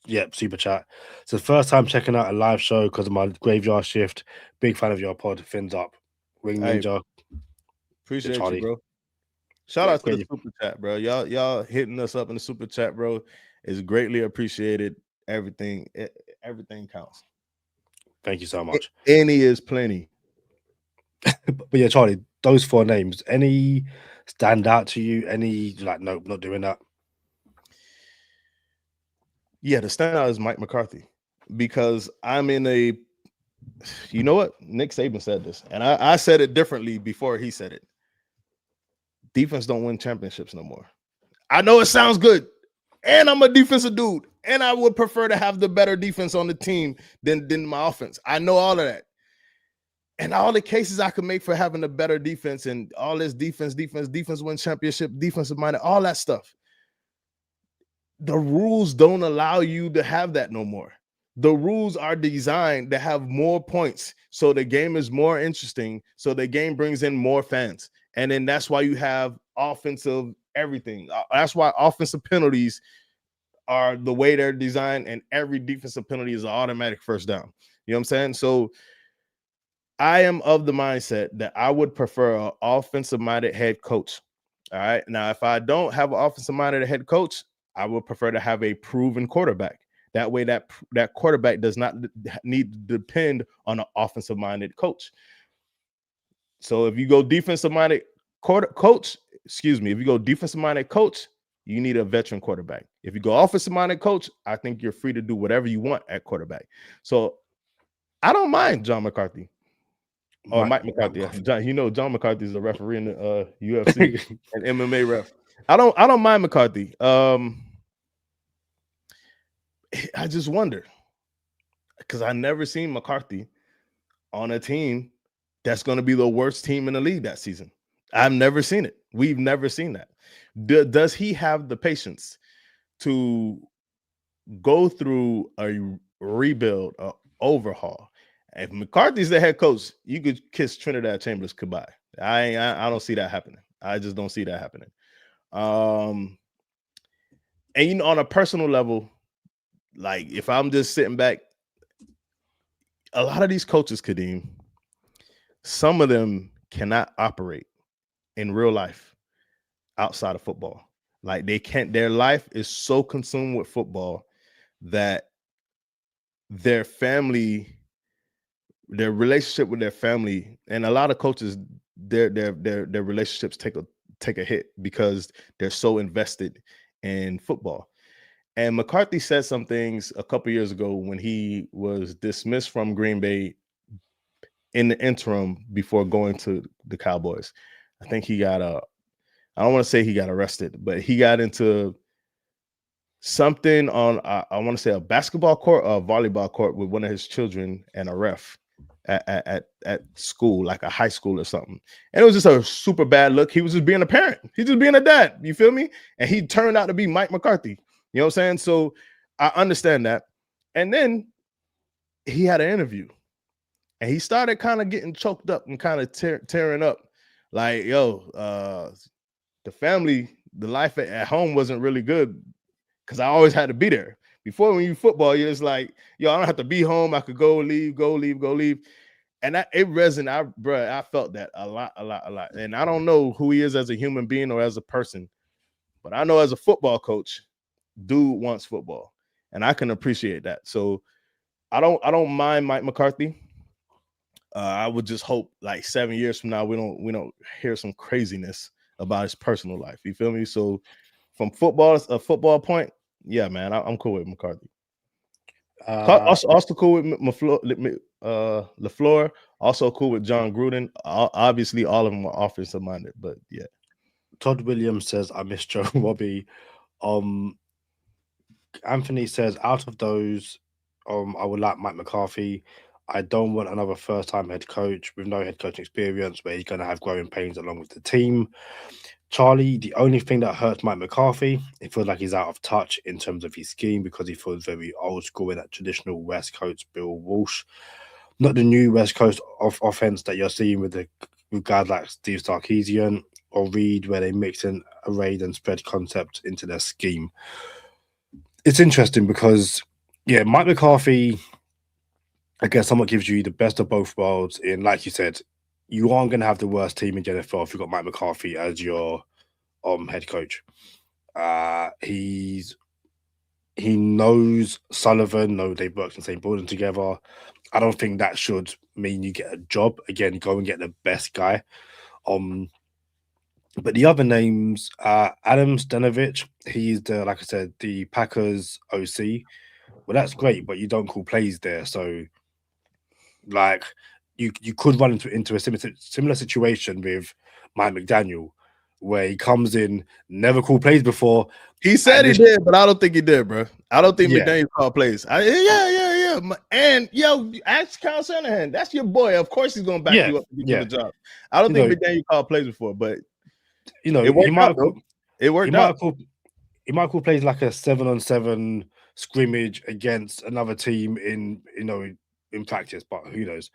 chat. super chat. It's the first time checking out a live show because of my graveyard shift. Big fan of your pod. Fins up. Wing Hey, Ninja. appreciate Charlie. you, bro. Shout Yeah, out to the great. super chat, bro. Y'all hitting us up in the super chat, bro, is greatly appreciated. Everything counts. Thank you so much. Any is plenty. But yeah, Charlie, those 4 names, any stand out to you? Any like, nope, not doing that? Yeah, the standout is Mike McCarthy because I'm in a, you know what? Nick Saban said this, and I said it differently before he said it. Defense don't win championships no more. I know it sounds good, and I'm a defensive dude, and I would prefer to have the better defense on the team than my offense. I know all of that. And all the cases I could make for having a better defense and all this defense win championship, defensive minded, all that stuff. The rules don't allow you to have that no more. The rules are designed to have more points, so the game is more interesting, so the game brings in more fans. And then that's why you have offensive everything. That's why offensive penalties are the way they're designed, and every defensive penalty is an automatic first down. You know what I'm saying? So I am of the mindset that I would prefer an offensive-minded head coach. All right. Now, if I don't have an offensive-minded head coach, I would prefer to have a proven quarterback. That way, that quarterback does not need to depend on an offensive-minded coach. So if you go defensive-minded coach, if you go defensive-minded coach, you need a veteran quarterback. If you go offensive-minded coach, I think you're free to do whatever you want at quarterback. So I don't mind John McCarthy. Oh, Mike McCarthy. John McCarthy is a referee in the UFC and MMA ref. I don't mind McCarthy. I just wonder because I never seen McCarthy on a team that's going to be the worst team in the league that season. I've never seen it. We've never seen that. Does he have the patience to go through a rebuild, an overhaul? If McCarthy's the head coach, you could kiss Trinidad Chambers goodbye. I don't see that happening. I just don't see that happening. And on a personal level, like if I'm just sitting back, a lot of these coaches, Kadeem, some of them cannot operate in real life outside of football. Like they can't. Their life is so consumed with football that their family, their relationship with their family, and a lot of coaches, their relationships take a hit because they're so invested in football. And McCarthy said some things a couple years ago when he was dismissed from Green Bay in the interim before going to the Cowboys. I think he got I don't want to say he got arrested, but he got into something on I want to say a basketball court or a volleyball court with one of his children and a ref at school, like a high school or something. And it was just a super bad look. He was just being a parent. He's just being a dad. You feel me? And he turned out to be Mike McCarthy. You know what I'm saying? So I understand that. And then he had an interview and he started kind of getting choked up and kind of tearing up. Like, the family, the life at home wasn't really good because I always had to be there. Before, when you football, you're just like, I don't have to be home. I could go, leave. And it resonated, I felt that a lot. And I don't know who he is as a human being or as a person, but I know as a football coach, dude wants football, and I can appreciate that. So I don't mind Mike McCarthy. I would just hope like 7 years from now we don't hear some craziness about his personal life. You feel me? So from a football point, yeah, man, I'm cool with McCarthy. Also cool with LaFleur. Also cool with John Gruden. Obviously, all of them are offensive minded, but yeah. Todd Williams says, I miss Joe Robbie. Anthony says, out of those, I would like Mike McCarthy. I don't want another first-time head coach with no head coaching experience where he's going to have growing pains along with the team. Charlie, the only thing that hurts Mike McCarthy, it feels like he's out of touch in terms of his scheme because he feels very old school in that traditional West Coast Bill Walsh. Not the new West Coast offense that you're seeing with guys like Steve Sarkisian or Reed, where they mix in a raid and spread concept into their scheme. It's interesting because, yeah, Mike McCarthy, I guess, somewhat gives you the best of both worlds. In, like you said, you aren't going to have the worst team in the NFL if you've got Mike McCarthy as your head coach. He knows Sullivan. No, they've worked in the same building together. I don't think that should mean you get a job. Again, go and get the best guy. But the other names, Adam Stenovich, he's like I said, the Packers OC. Well, that's great, but you don't call plays there. So, like, you could run into a similar situation with Mike McDaniel, where he comes in, never called plays before. He said he did, but I don't think he did, bro. I don't think McDaniel called plays. Yeah. And ask Kyle Shanahan. That's your boy. Of course he's going to back you up to do the job. I don't think McDaniel called plays before, but it worked out. It worked out. He might call plays like a 7-on-7 scrimmage against another team in practice, but who knows?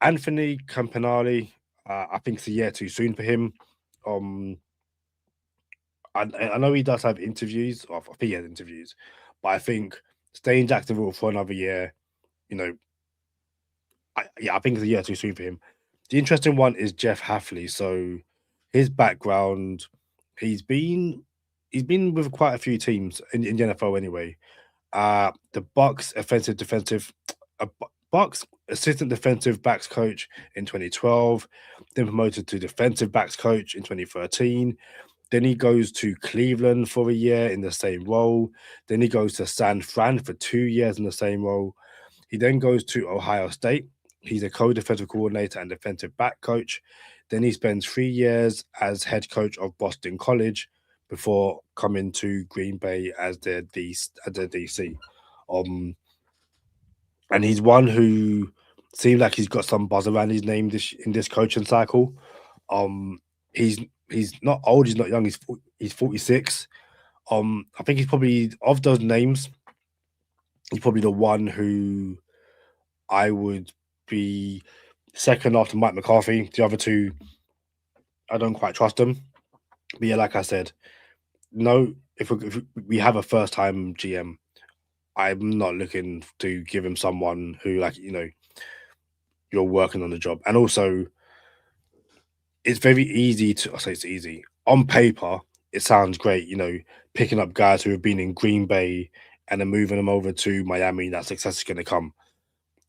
Anthony Campanale, I think it's a year too soon for him. I know he does have interviews. I think he has interviews, but I think staying in Jacksonville for another year, I think it's a year too soon for him. The interesting one is Jeff Hafley. So his background, he's been with quite a few teams in the NFL anyway. The Bucks Bucks assistant defensive backs coach in 2012, then promoted to defensive backs coach in 2013. Then he goes to Cleveland for a year in the same role. Then he goes to San Fran for 2 years in the same role. He then goes to Ohio State. He's a co-defensive coordinator and defensive back coach. Then he spends 3 years as head coach of Boston College before coming to Green Bay as their DC. And he's one who seems like he's got some buzz around his name in this coaching cycle. He's not old, he's not young, he's 46. I think he's probably, of those names, he's probably the one who I would be second after Mike McCarthy. The other two, I don't quite trust them. But yeah, like I said, no, if we have a first-time GM, I'm not looking to give him someone who, you're working on the job. And also, it's very easy I say it's easy. On paper, it sounds great, picking up guys who have been in Green Bay and then moving them over to Miami, that success is going to come.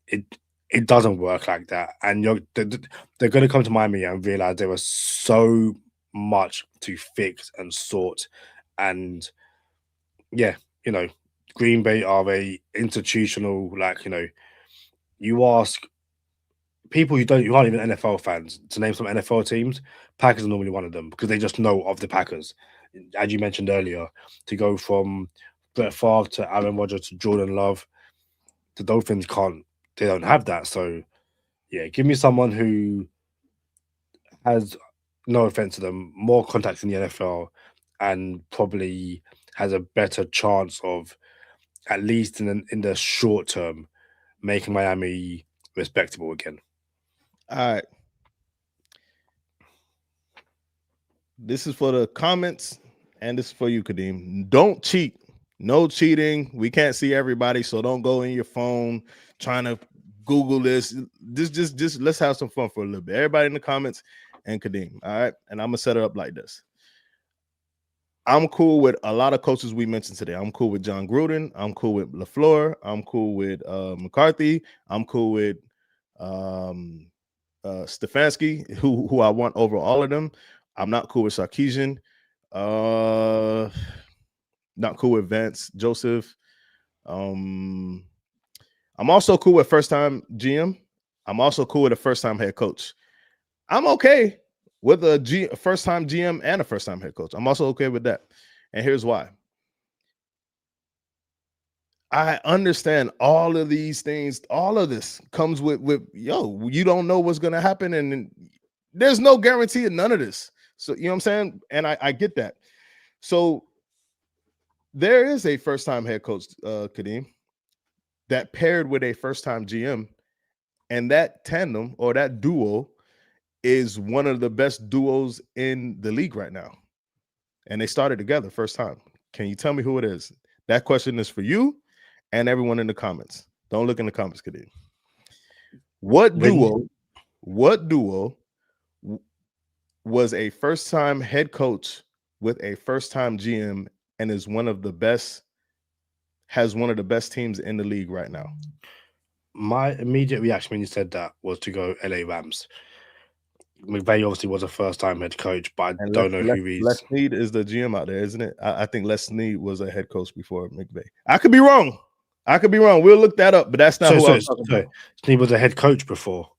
It doesn't work like that. And they're going to come to Miami and realize there was so much to fix and sort. And yeah, Green Bay are a institutional, you ask people who aren't even NFL fans to name some NFL teams, Packers are normally one of them because they just know of the Packers. As you mentioned earlier, to go from Brett Favre to Aaron Rodgers to Jordan Love, the Dolphins they don't have that. So yeah, give me someone who has, no offense to them, more contacts in the NFL and probably has a better chance of, at least in the short term, making Miami respectable again. All right. This is for the comments, and this is for you, Kadeem. Don't cheat. No cheating. We can't see everybody, so don't go in your phone trying to Google this. Just let's have some fun for a little bit. Everybody in the comments and Kadeem. All right. And I'm gonna set it up like this. I'm cool with a lot of coaches we mentioned today. I'm cool with John Gruden. I'm cool with LaFleur. I'm cool with McCarthy. I'm cool with Stefanski, who I want over all of them. I'm not cool with Sarkisian. Not cool with Vance Joseph. I'm also cool with first time GM. I'm also cool with a first time head coach. I'm okay with a first time GM and a first time head coach. I'm also okay with that. And here's why. I understand all of these things. All of this comes with you don't know what's going to happen. And there's no guarantee of none of this. So, you know what I'm saying? And I get that. So there is a first time head coach, Kadeem, that paired with a first time GM. And that tandem or that duo is one of the best duos in the league right now. And they started together first time. Can you tell me who it is? That question is for you and everyone in the comments. Don't look in the comments, Kadeem. What duo was a first-time head coach with a first-time GM and has one of the best teams in the league right now? My immediate reaction when you said that was to go LA Rams. McVay obviously was a first-time head coach, but I don't know who he's. Les Snead is the GM out there, isn't it? I think Les Snead was a head coach before McVay. I could be wrong. We'll look that up, but that's not who I'm talking about. Snead was a head coach before.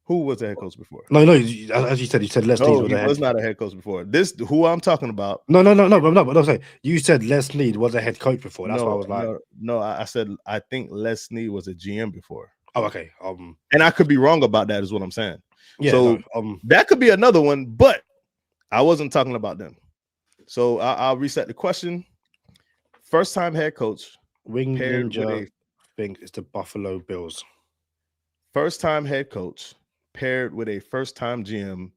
Who was a head coach before? No, as you said Les Snead was not a head coach before. This who I'm talking about. No, but I'm saying you said Les Snead was a head coach before. That's why I was like, no, I said I think Les Snead was a GM before. Oh, okay. And I could be wrong about that, is what I'm saying. Yeah, so that could be another one, but I wasn't talking about them. So I'll reset the question. First time head coach. Wing Ninja think it's the Buffalo Bills. First time head coach paired with a first time GM,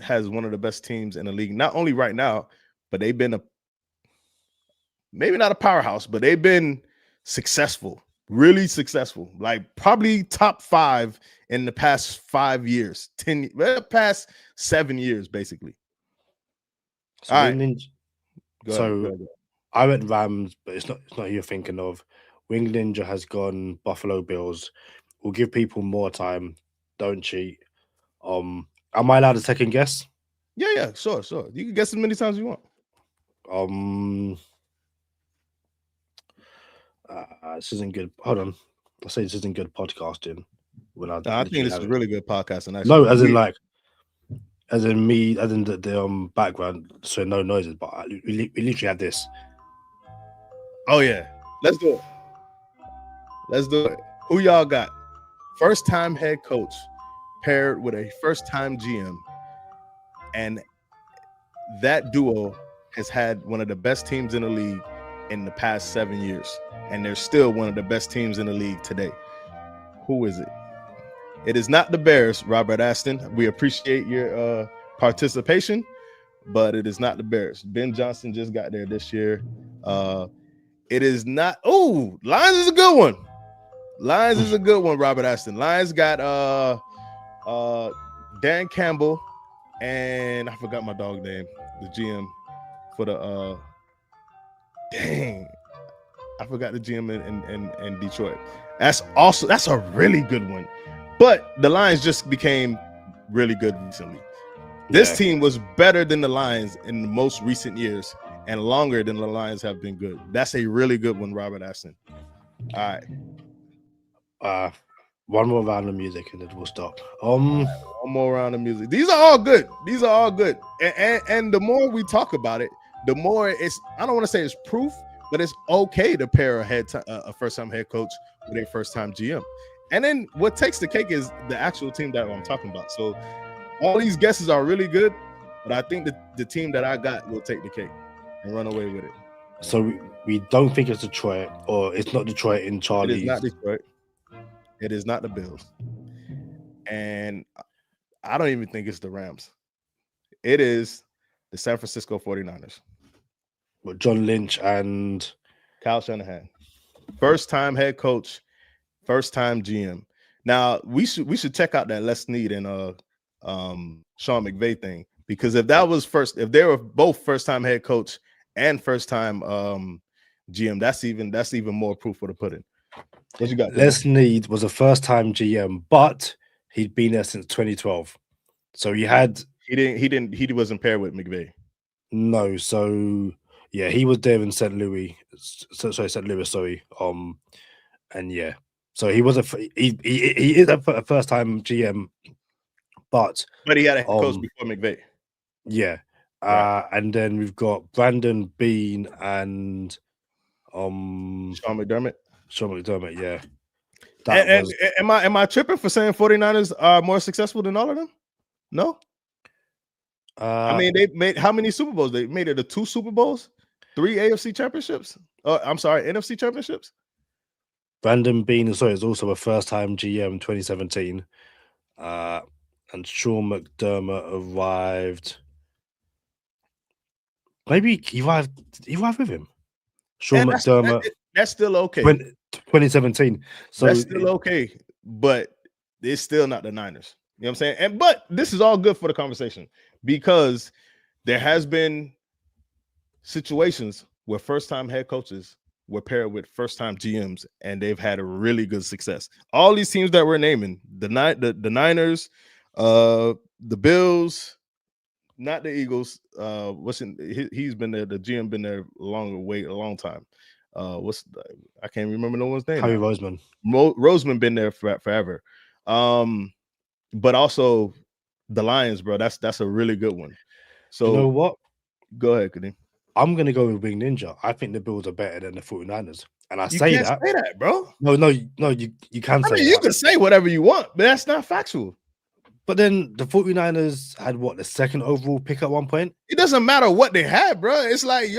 has one of the best teams in the league. Not only right now, but they've been maybe not a powerhouse, but they've been successful. Really successful, like probably top 5 in the past 5 years, past 7 years, basically. So, all right. Go ahead. I went Rams, but it's not who you're thinking of. Wing Ninja has gone Buffalo Bills. We'll give people more time. Don't cheat. Am I allowed a second guess? Yeah, sure. You can guess as many times as you want. This isn't good. Hold on. I say this isn't good podcasting. I think this is really good podcasting. Actually. No, as in the background, so no noises. But we literally had this. Oh yeah, let's do it. Who y'all got? First time head coach paired with a first time GM, and that duo has had one of the best teams in the league in the past 7 years, and they're still one of the best teams in the league today. Who is it? It is not the Bears, Robert Aston. We appreciate your participation, but it is not the Bears. Ben Johnson just got there this year. It is not. Oh, Lions is a good one. Robert Aston. Lions got Dan Campbell, and I forgot my dog name, the GM for the I forgot the GM in Detroit. That's a really good one. But the Lions just became really good recently. This team was better than the Lions in the most recent years and longer than the Lions have been good. That's a really good one, Robert Aston. All right. One more round of music and then we'll stop. One more round of music. These are all good. And the more we talk about it, the more it's, I don't want to say it's proof, but it's okay to pair a first-time head coach with a first-time GM. And then what takes the cake is the actual team that I'm talking about. So all these guesses are really good, but I think the team that I got will take the cake and run away with it. So we don't think it's Detroit, or it's not Detroit in Charlie. It is not Detroit. It is not the Bills. And I don't even think it's the Rams. It is the San Francisco 49ers. With John Lynch and Kyle Shanahan. First-time head coach, first-time GM. Now, we should check out that Les Snead and Sean McVay thing, because if they were both first-time head coach and first-time GM, that's even more proof for the pudding. What you got? Les Snead was a first-time GM, but he'd been there since 2012. So he had He wasn't paired with McVay. No, so yeah, he was there in St. Louis. St. Louis. Sorry. And yeah, so he was he is a first time GM, but he had a coach before McVay. Yeah. Right. And then we've got Brandon Bean and Sean McDermott. Yeah. Am I tripping for saying 49ers are more successful than all of them? No. I mean, they made how many Super Bowls? They made it to 2 Super Bowls, 3 AFC championships. I'm sorry, NFC championships. Brandon Bean is also a first-time GM in 2017. And Sean McDermott arrived. Maybe he arrived with him. Sean McDermott. That's still okay. 2017. So that's still okay, but it's still not the Niners. You know what I'm saying? But this is all good for the conversation because there has been situations where first-time head coaches were paired with first-time GMs, and they've had a really good success. All these teams that we're naming, the Niners, the Bills, not the Eagles. He's been there. The GM been there a long time. I can't remember no one's name. Harry Roseman. Roseman been there forever. But also the Lions, bro. That's a really good one. So you know what? Go ahead, Kadeem. I'm gonna go with Wing Ninja. I think the Bills are better than the 49ers. And you can't say that, bro. No, you can say you can say whatever you want, but that's not factual. But then the 49ers had the second overall pick at one point? It doesn't matter what they had, bro. It's like,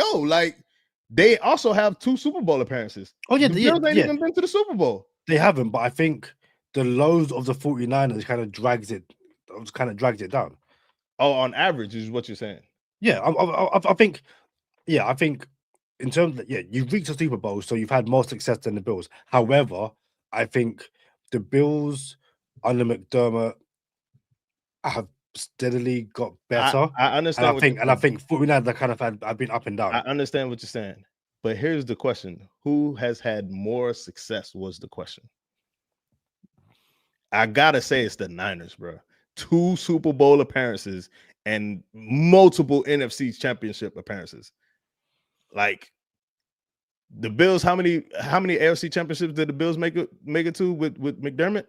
they also have 2 Super Bowl appearances. Oh, yeah. The Bills ain't even been to the Super Bowl. They haven't, but I think the lows of the 49ers kind of drags it down. Oh, on average is what you're saying. Yeah, I think in terms of, you've reached a Super Bowl, so you've had more success than the Bills. However, I think the Bills under McDermott have steadily got better. I understand. And I think 49ers have been up and down. I understand what you're saying. But here's the question. Who has had more success was the question. I gotta say it's the Niners, bro. 2 Super Bowl appearances and multiple NFC championship appearances. Like the Bills, how many AFC championships did the Bills make it to with McDermott?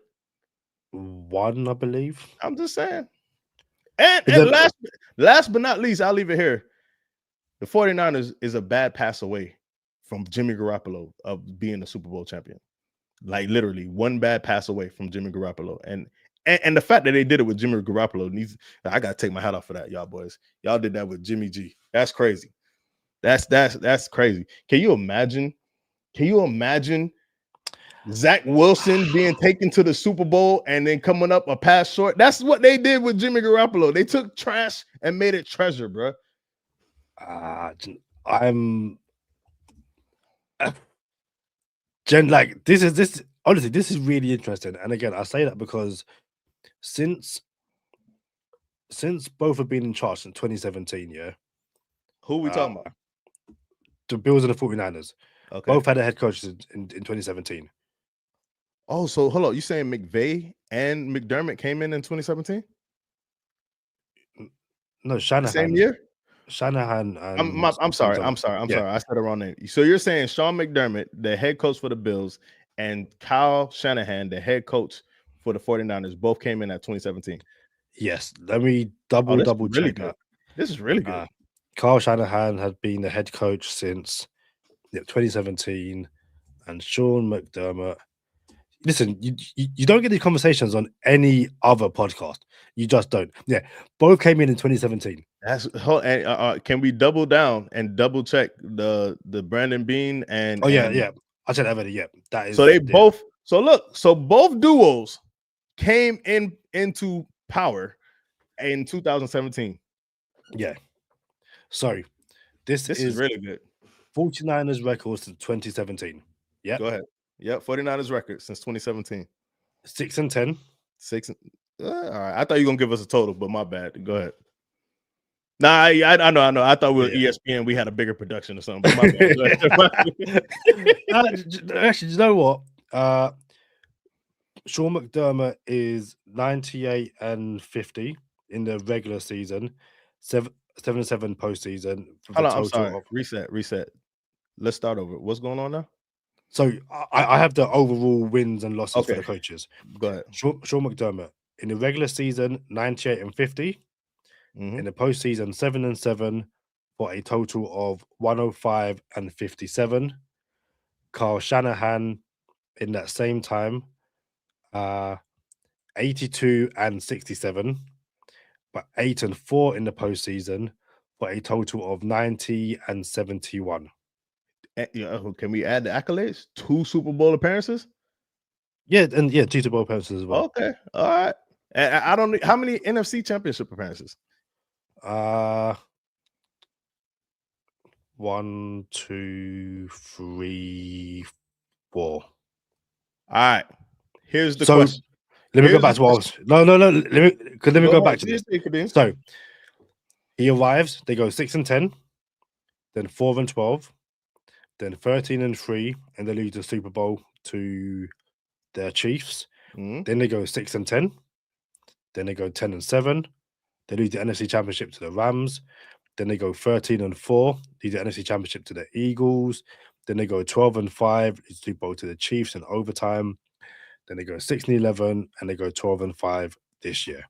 1, I believe. I'm just saying. And last but not least, I'll leave it here. The 49ers is a bad pass away from Jimmy Garoppolo of being a Super Bowl champion. Like literally 1 bad pass away from Jimmy Garoppolo. And the fact that they did it with Jimmy Garoppolo I gotta take my hat off for that, y'all boys. Y'all did that with Jimmy G. That's crazy. That's crazy. Can you imagine Zach Wilson being taken to the Super Bowl and then coming up a pass short? That's what they did with Jimmy Garoppolo. They took trash and made it treasure, bro. Honestly, this is really interesting. And again, I say that because since both have been in charge in 2017, yeah. Who are we talking about? The Bills and the 49ers. Okay. Both had a head coach in 2017. Oh, so hold on. You saying McVay and McDermott came in 2017? No, Shanahan. Same year? Shanahan. I'm sorry. I said the wrong name. So you're saying Sean McDermott, the head coach for the Bills, and Kyle Shanahan, the head coach for the 49ers, both came in at 2017. Yes. Let me double check that. This is really good. Kyle Shanahan had been the head coach since 2017, and Sean McDermott. Listen, you don't get these conversations on any other podcast. You just don't. Yeah, both came in 2017. Can we double down and double check the Brandon Bean and? Oh yeah. I said that already. Yeah, that is. So they both. So look. So both duos came into power in 2017. Yeah. So this is really good. 49ers records since 2017. Yeah. Go ahead. Yep, 49ers record since 2017. 6-10. All right. I thought you were gonna give us a total, but my bad. Go ahead. Nah, I know. I thought we were ESPN. We had a bigger production or something. But my bad. Actually, you know what? Sean McDermott is 98-50. in the regular season, 7-7 postseason with Hold a on, I'm total sorry. of. Reset. Let's start over. What's going on now? So I have the overall wins and losses for Okay. the coaches. Go ahead. Sean McDermott in the regular season 98-50, Mhm. in the postseason 7-7 for a total of 105-57. Carl Shanahan in that same time, 82-67, but 8-4 in the postseason for a total of 90-71. Can we add the accolades? 2 Super Bowl appearances? Yeah, and yeah, 2 Super Bowl appearances as well. Okay. All right. And I don't how many NFC championship appearances? 1, 2, 3, 4. All right. Here's the So question. let me go Here's back the to what I was. No. Let me go back to this. So he arrives. They go 6-10, then 4-12, then 13-3, and they lose the Super Bowl to their Chiefs. Mhm. Then they go 6-10, then they go 10-7. They lose the NFC Championship to the Rams. Then they go 13-4, lose the NFC Championship to the Eagles. Then they go 12-5, lose the Super Bowl to the Chiefs in overtime. Then they go 6-11, and they go 12-5 this year.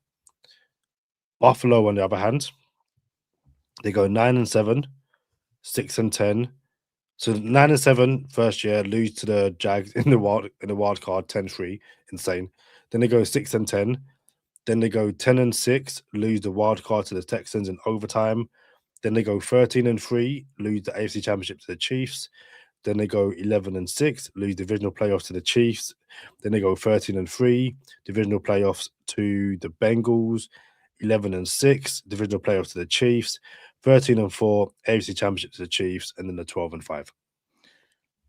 Buffalo, on the other hand, they go 9-7, 6-10. So 9-7 first year, lose to the Jags in the wild card, 10-3, insane. Then they go 6-10. Then they go 10-6, lose the wild card to the Texans in overtime. Then they go 13-3, lose the AFC Championship to the Chiefs. Then they go 11-6, lose divisional playoffs to the Chiefs. Then they go 13-3, divisional playoffs to the Bengals. 11-6, divisional playoffs to the Chiefs. 13-4, AFC Championship to the Chiefs, and then the 12-5.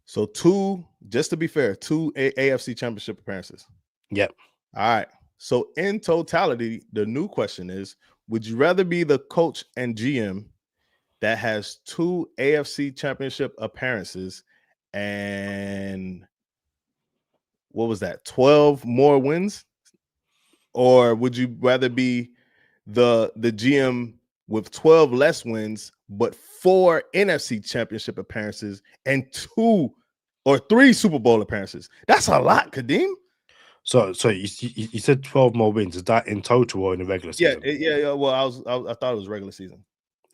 So 2, just to be fair, 2 AFC championship appearances. Yep. All right. So in totality, the new question is, would you rather be the coach and GM that has 2 AFC championship appearances and what was that, 12 more wins? Or would you rather be the GM with 12 less wins, but 4 NFC championship appearances and 2 or 3 Super Bowl appearances? That's a lot, Kadeem. So you said 12 more wins. Is that in total or in the regular season? Yeah. Well, I thought it was regular season.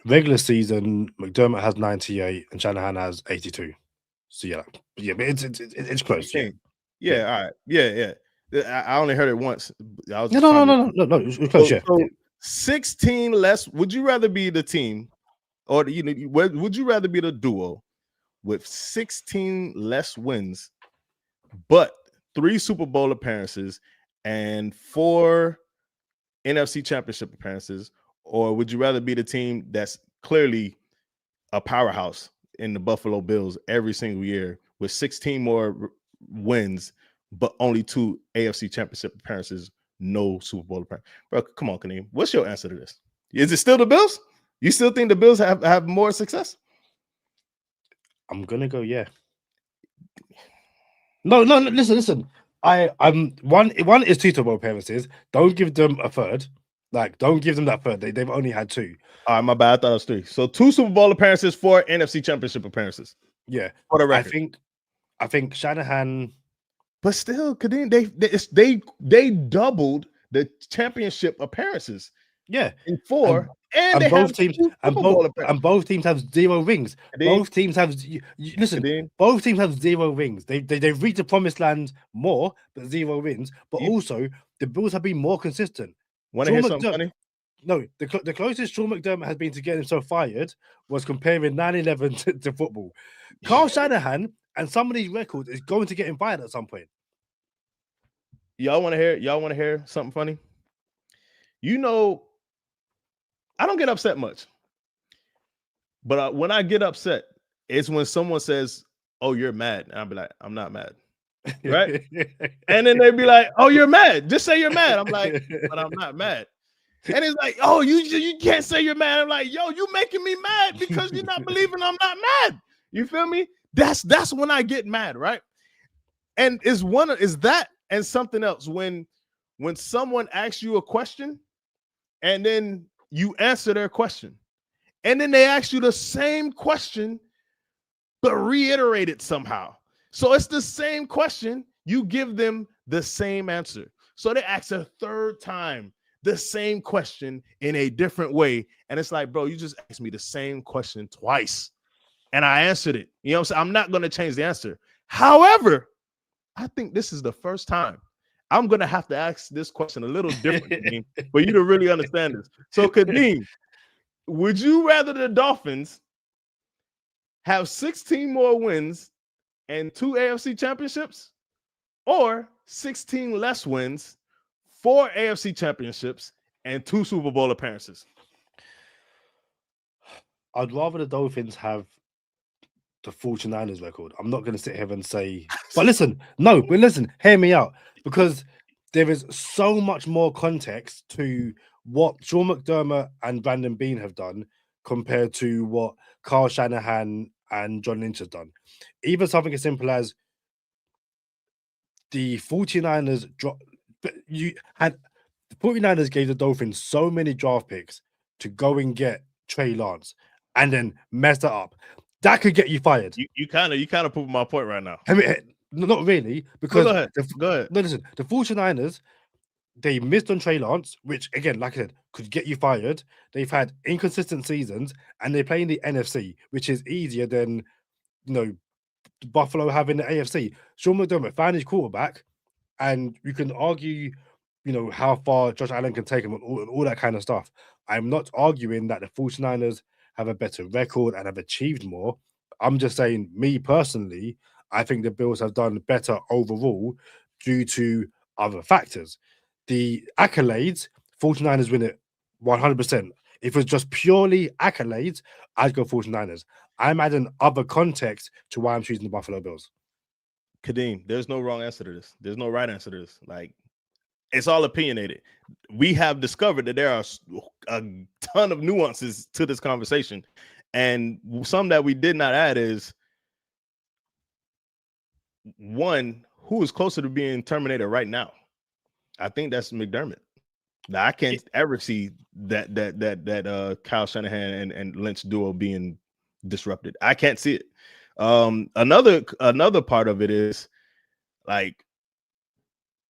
Regular season, McDermott has 98 and Shanahan has 82. So yeah, but it's close. Yeah. All right. Yeah. I only heard it once. I was No. It's close. So 16 less. Would you rather be the team, or would you rather be the duo with 16 less wins, but 3 Super Bowl appearances and 4 NFC championship appearances, or would you rather be the team that's clearly a powerhouse in the Buffalo Bills every single year with 16 more wins, but only 2 AFC championship appearances, no Super Bowl appearance? Bro, come on, Kaneem. What's your answer to this? Is it still the Bills? You still think the Bills have more success? I'm gonna go, yeah. No, listen. I'm one is 2 Super Bowl appearances. Don't give them a third. Like, don't give them that third. They've only had 2. All right, my bad. I thought it was 3. So 2 Super Bowl appearances, 4 NFC championship appearances. Yeah. For the record. I think Shanahan. But still, Kadeem, they doubled the championship appearances. Yeah. In 4. And both teams have 0 rings. Kadeem, both teams have listen. Kadeem, both teams have 0 rings. They've reached the promised land more, but 0 wins. But also the Bills have been more consistent. Want to hear something funny? No, the closest Sean McDermott has been to getting himself fired was comparing 9/11 to football. Carl Shanahan and some of these records is going to get him fired at some point. Y'all want to hear something funny? I don't get upset much, but when I get upset, it's when someone says, "Oh, you're mad," and I'll be like, "I'm not mad," right? And then they'd be like, "Oh, you're mad. Just say you're mad." I'm like, "But I'm not mad." And it's like, "Oh, you can't say you're mad." I'm like, "Yo, you making me mad because you're not believing I'm not mad." You feel me? That's when I get mad, right? And is that and something else when someone asks you a question and then you answer their question. And then they ask you the same question, but reiterate it somehow. So it's the same question. You give them the same answer. So they ask a third time the same question in a different way. And it's like, bro, you just asked me the same question twice. And I answered it. You know what I'm saying? I'm not going to change the answer. However, I think this is the first time I'm going to have to ask this question a little different for you to really understand this. So, Kadeem, would you rather the Dolphins have 16 more wins and 2 AFC championships, or 16 less wins, 4 AFC championships, and 2 Super Bowl appearances? I'd rather the Dolphins have the 49ers record. I'm not going to sit here and say, but listen, hear me out, because there is so much more context to what Sean McDermott and Brandon Beane have done compared to what Kyle Shanahan and John Lynch have done. Even something as simple as the 49ers the 49ers gave the Dolphins so many draft picks to go and get Trey Lance and then mess that up. That could get you fired. You kind of proved my point right now. I mean, not really, because go ahead. No, listen, the 49ers, they missed on Trey Lance, which again, like I said, could get you fired. They've had inconsistent seasons, and they play in the NFC, which is easier than Buffalo having the AFC. Sean McDermott found his quarterback, and you can argue, how far Josh Allen can take him and all that kind of stuff. I'm not arguing that the 49ers have a better record and have achieved more. I'm just saying, me personally, I think the Bills have done better overall due to other factors. The accolades, 49ers win it 100%. If it was just purely accolades, I'd go 49ers. I'm adding other context to why I'm choosing the Buffalo Bills. Kadeem, there's no wrong answer to this. There's no right answer to this. Like, it's all opinionated. We have discovered that there are a ton of nuances to this conversation. And some that we did not add is, one, who is closer to being terminated right now? I think that's McDermott. Now, I can't ever see that Kyle Shanahan and Lynch duo being disrupted. I can't see it. Another part of it is like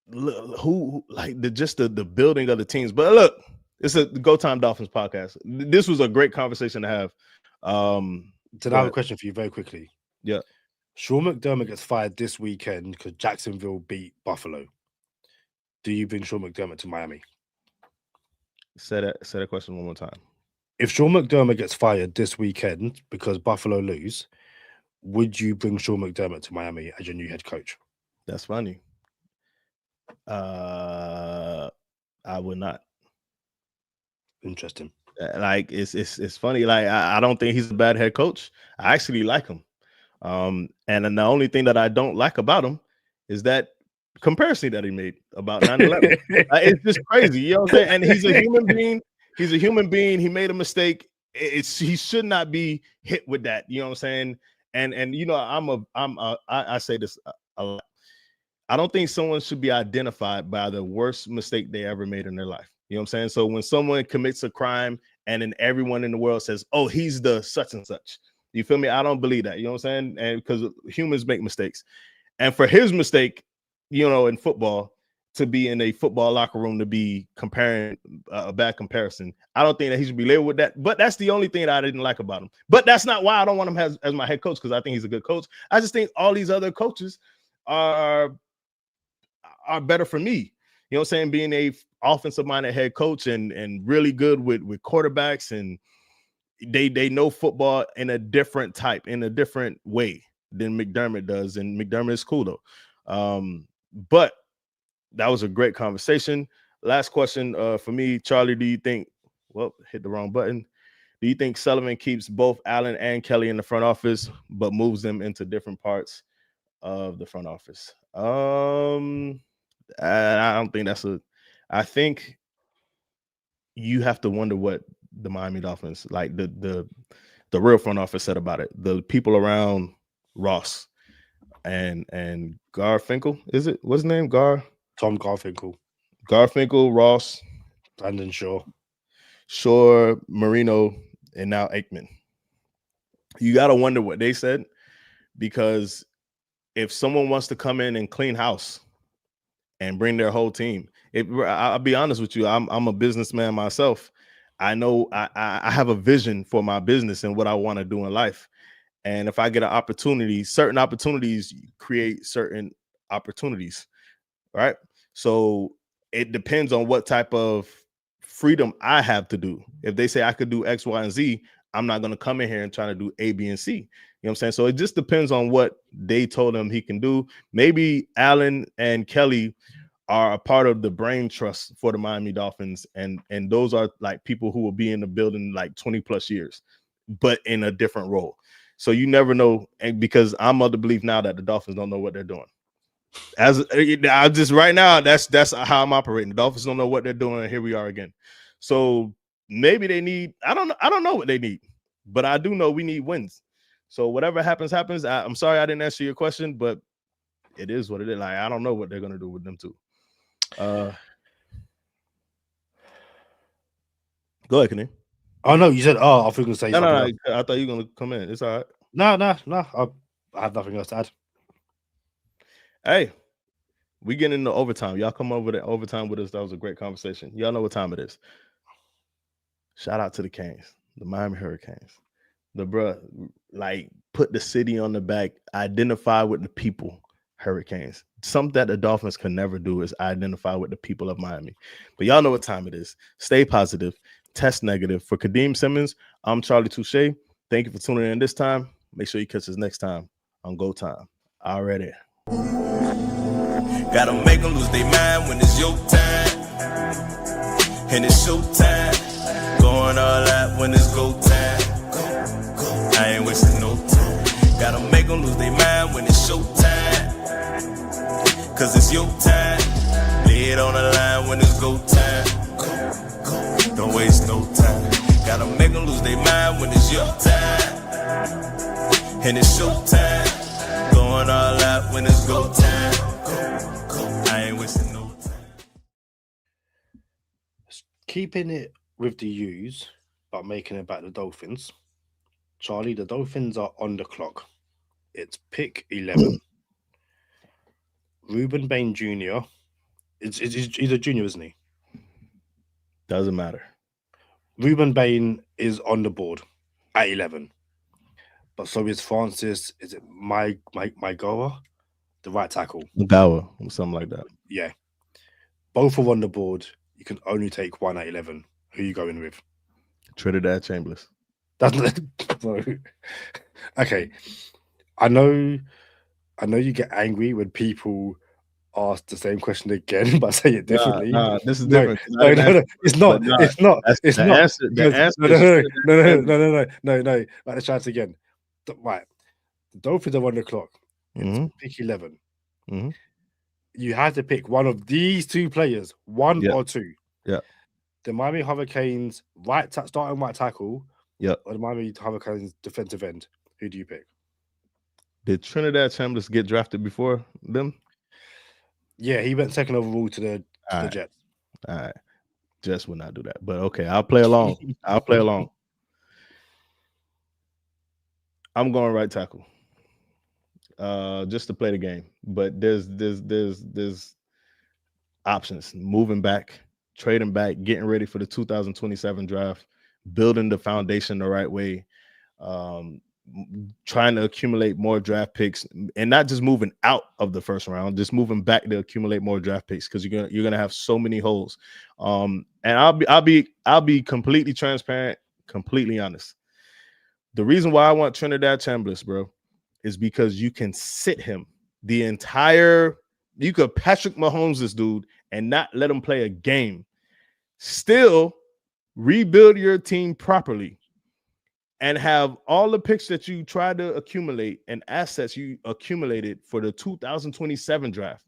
the building of the teams. But look, it's a Go Time Dolphins podcast. This was a great conversation to have. So I have a question for you very quickly. Yeah. Sean McDermott gets fired this weekend because Jacksonville beat Buffalo. Do you bring Sean McDermott to Miami? Say that question one more time. If Sean McDermott gets fired this weekend because Buffalo lose, would you bring Sean McDermott to Miami as your new head coach? That's funny. I would not. Interesting. Like it's funny. Like I don't think he's a bad head coach. I actually like him. And then the only thing that I don't like about him is that comparison that he made about 9/11. It's just crazy. You know what I'm saying? And he's a human being. He's a human being. He made a mistake. He should not be hit with that. You know what I'm saying? And I say this a lot. I don't think someone should be identified by the worst mistake they ever made in their life. You know what I'm saying? So when someone commits a crime and then everyone in the world says, "Oh, he's the such and such," you feel me? I don't believe that. You know what I'm saying? And because humans make mistakes, and for his mistake, in football, to be in a football locker room to be comparing a bad comparison, I don't think that he should be labeled with that. But that's the only thing that I didn't like about him. But that's not why I don't want him as my head coach, because I think he's a good coach. I just think all these other coaches are better for me. You know what I'm saying? Being a offensive minded head coach and really good with quarterbacks, and they know football in a different way than McDermott does. And McDermott is cool though. But that was a great conversation. Last question for me, Charlie. Do you think? Well, hit the wrong button. Do you think Sullivan keeps both Allen and Kelly in the front office, but moves them into different parts of the front office? I don't think that's I think you have to wonder what the Miami Dolphins, like the real front office, said about it. The people around Ross and Garfinkel, is it? What's his name? Tom Garfinkel. Ross, Brandon Shaw. Shore, Marino, and now Aikman. You got to wonder what they said, because if someone wants to come in and clean house and bring their whole team, I'll be honest with you, I'm a businessman myself. I know I have a vision for my business and what I want to do in life. And if I get an opportunity, certain opportunities create certain opportunities, right? So it depends on what type of freedom I have to do. If they say I could do X, Y, and Z, I'm not going to come in here and try to do A, B, and C. You know what I'm saying? So it just depends on what they told him he can do. Maybe Allen and Kelly are a part of the brain trust for the Miami Dolphins, and those are like people who will be in the building like 20 plus years, but in a different role. So you never know, and because I'm of the belief now that the Dolphins don't know what they're doing. As I just right now, that's how I'm operating. The Dolphins don't know what they're doing, and here we are again. So maybe they need. I don't know what they need, but I do know we need wins. So whatever happens. I'm sorry I didn't answer your question, but it is what it is. Like I don't know what they're gonna do with them too. Go ahead, Kenny. Oh no, you said. Oh, I was going to say something. No. I thought you were gonna come in. It's all right. No. I have nothing else to add. Hey, we getting into overtime. Y'all come over to overtime with us. That was a great conversation. Y'all know what time it is. Shout out to the Canes, the Miami Hurricanes. The bruh, like, put the city on the back, identify with the people, Hurricanes. Something that the Dolphins can never do is identify with the people of Miami. But y'all know what time it is. Stay positive, test negative. For Kadeem Simmons, I'm Charlie Touche. Thank you for tuning in this time. Make sure you catch us next time on Go Time. Already. Gotta make them lose their mind when it's your time. And it's show time. Going all out when it's go time. I ain't wasting no time. Gotta make them lose their mind when it's show time. Cause it's your time. Lay it on the line when it's go time. Don't waste no time. Gotta make them lose their mind when it's your time. And it's show time. Going all out when it's go time. I ain't wasting no time. Keeping it with the U's, but making it about the Dolphins. Charlie, the Dolphins are on the clock. It's pick 11. Ruben Bain Jr. He's a junior, isn't he? Doesn't matter. Ruben Bain is on the board at 11. But so is Francis. Is it Goa? The right tackle. Gower, something like that. Yeah. Both are on the board. You can only take one at 11. Who are you going with? Trinidad Chambers. That's bro. Okay. I know you get angry when people ask the same question again, but say it differently. Nah, this is different. No, it's not. It's not. It's not. No. Right, let's try it again. Right. The Dolphins are on the clock. It's pick 11. Mm-hmm. You had to pick one of these two players, one or two. Yeah. The Miami Hurricanes starting right tackle. Yeah. Or the Miami Hurricanes defensive end. Who do you pick? Did Trinidad Chambers get drafted before them? Yeah, he went second overall to the Jets. All right. Jets would not do that. But okay, I'll play along. I'm going right tackle. Just to play the game. But there's options. Moving back, trading back, getting ready for the 2027 draft, building the foundation the right way, trying to accumulate more draft picks, and not just moving out of the first round, just moving back to accumulate more draft picks, because you're gonna have so many holes. And I'll be completely transparent, completely honest. The reason why I want Trinidad Chambers, bro, is because you can sit him the entire. You could Patrick Mahomes this dude and not let him play a game. Still rebuild your team properly and have all the picks that you try to accumulate and assets you accumulated for the 2027 draft.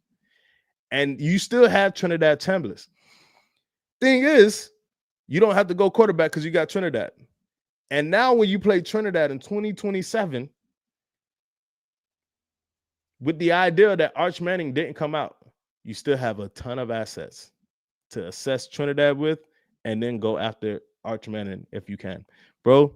And you still have Trinidad Chambers. Thing is, you don't have to go quarterback because you got Trinidad. And now when you play Trinidad in 2027, with the idea that Arch Manning didn't come out, you still have a ton of assets to assess Trinidad with, and then go after Arch Manning if you can, bro.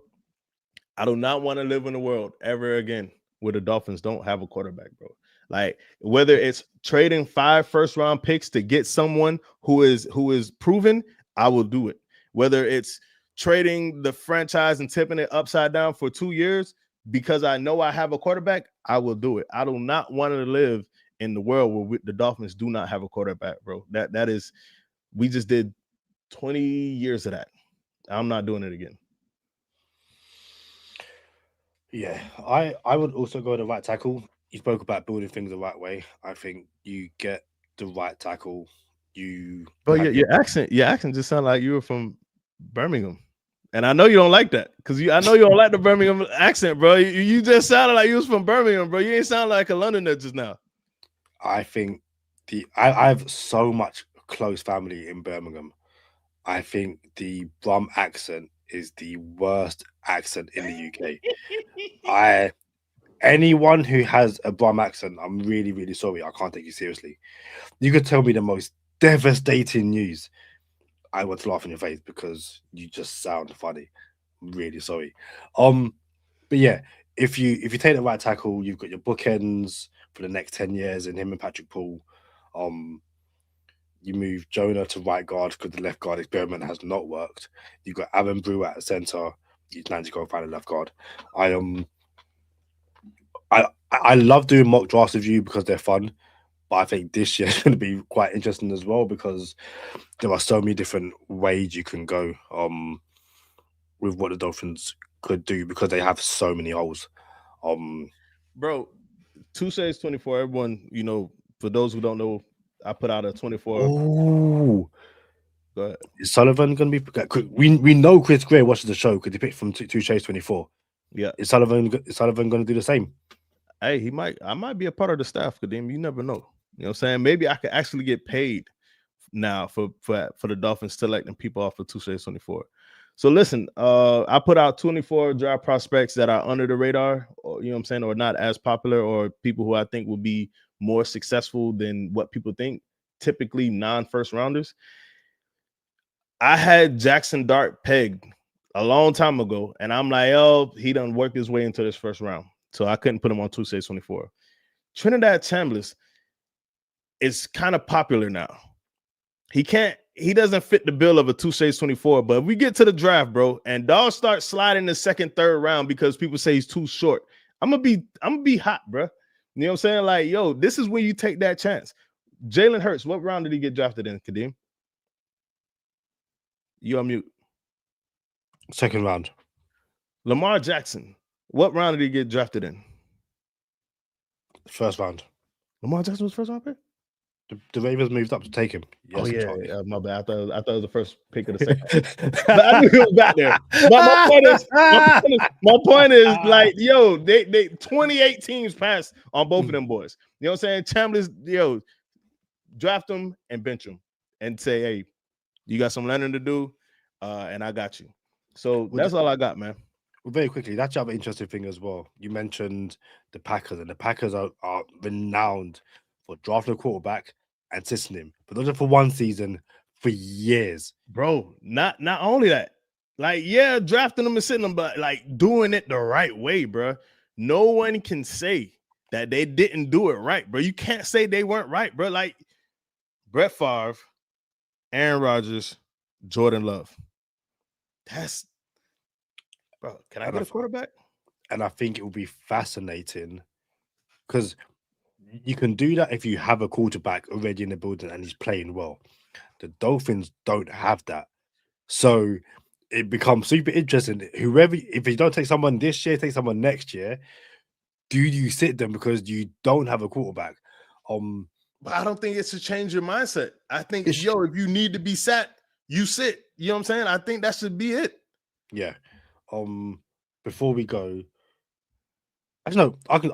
I do not want to live in a world ever again where the Dolphins don't have a quarterback, bro. Like whether it's trading 5 first-round picks to get someone who is proven, I will do it. Whether it's trading the franchise and tipping it upside down for 2 years because I know I have a quarterback, I will do it. I do not want to live in the world where the Dolphins do not have a quarterback, bro. That is, we just did 20 years of that. I'm not doing it again. Yeah, I would also go the right tackle. You spoke about building things the right way. I think you get the right tackle. But your accent just sounded like you were from Birmingham, and I know you don't like that because I know you don't like the Birmingham accent, bro. You just sounded like you was from Birmingham, bro. You ain't sound like a Londoner just now. I think I have so much close family in Birmingham. I think the Brum accent is the worst accent in the UK. Anyone who has a Brum accent, I'm really, really sorry. I can't take you seriously. You could tell me the most devastating news. I want to laugh in your face because you just sound funny. I'm really sorry. But yeah, if you take the right tackle, you've got your bookends for the next 10 years and him and Patrick Paul. You move Jonah to right guard because the left guard experiment has not worked. You've got Aaron Brewer at center. You plan to go find a left guard. I love doing mock drafts with you because they're fun, but I think this year is going to be quite interesting as well because there are so many different ways you can go with what the Dolphins could do because they have so many holes. Bro, Tuesday's 24. Everyone, for those who don't know, I put out a 24. Oh, go ahead. Is Sullivan going to be? We know Chris Gray watches the show because he picked from Touche's 24. Yeah, is Sullivan going to do the same? Hey, he might. I might be a part of the staff, Kadeem. You never know. You know what I'm saying? Maybe I could actually get paid now for the Dolphins selecting people off of Touche's 24. So listen, I put out 24 draft prospects that are under the radar, or you know what I'm saying, or not as popular, or people who I think will be more successful than what people think, typically non-first rounders. I had Jackson Dart pegged a long time ago, and I'm like, oh, he done worked his way into this first round. So I couldn't put him on Tuesday 24. Trinidad Chambliss is kind of popular now. He doesn't fit the bill of a Tuesday 24, but if we get to the draft, bro, and dogs start sliding the second, third round because people say he's too short, I'm gonna be hot, bro. You know what I'm saying? Like, yo, this is when you take that chance. Jalen Hurts, what round did he get drafted in, Kadeem? You on mute. Second round. Lamar Jackson, what round did he get drafted in? First round. Lamar Jackson was first round pick? The Ravens moved up to take him. Yes, my bad. I thought it was the first pick of the second. But I knew he was back there. But my point is, like, yo, they 28 teams passed on both of them boys. You know what I'm saying? Chambliss, yo, draft them and bench them and say, hey, you got some learning to do, and I got you. So that's all I got, man. Well, very quickly, that's the other interesting thing as well. You mentioned the Packers, and the Packers are renowned for drafting a quarterback and sitting him, but not just for one season, for years. Bro, not only that, like, yeah, drafting them and sitting them, but like doing it the right way, bro. No one can say that they didn't do it right, bro. You can't say they weren't right, bro. Like Brett Favre, Aaron Rodgers, Jordan Love. That's, bro, can I get a quarterback? And I think it will be fascinating because you can do that if you have a quarterback already in the building and he's playing well. The Dolphins don't have that. So it becomes super interesting. If you don't take someone this year, take someone next year, do you sit them because you don't have a quarterback? But I don't think it's to change your mindset. I think, if you need to be sat, you sit. You know what I'm saying? I think that should be it. Yeah. Before we go, I don't know. I can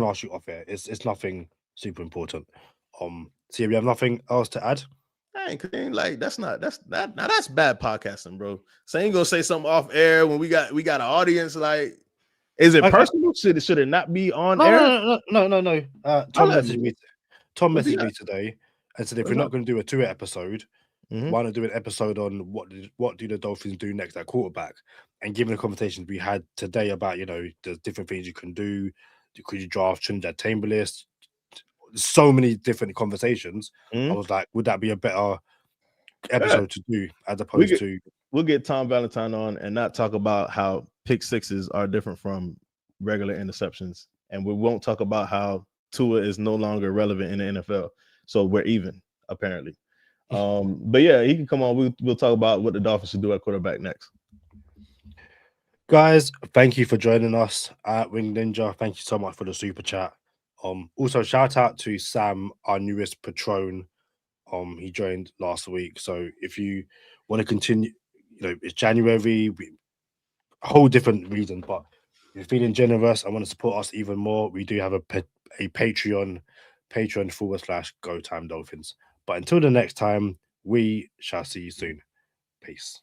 ask you off air. It's nothing super important. So yeah, we have nothing else to add. I ain't like that's bad podcasting, bro. So you ain't gonna say something off air when we got an audience. Like, is it personal? Should it not be on air? No. Tom messaged me today and said if we're not going to do a 2 episode, why not do an episode on what do the Dolphins do next at quarterback? And given the conversations we had today about, there's different things you can do. Could you draft Trinidad Chamberlain? So many different conversations. I was like, would that be a better episode to do as opposed to? We'll get Tom Valentine on and not talk about how pick sixes are different from regular interceptions. And we won't talk about how Tua is no longer relevant in the NFL. So we're even, apparently. But yeah, he can come on. We'll talk about what the Dolphins should do at quarterback next. Guys, thank you for joining us at Wing Ninja. Thank you so much for the super chat. Also shout out to Sam, our newest patron. He joined last week. So if you want to continue, it's January, a whole different reason, but if you're feeling generous and want to support us even more, we do have a Patreon /Go Time Dolphins. But until the next time, we shall see you soon. Peace.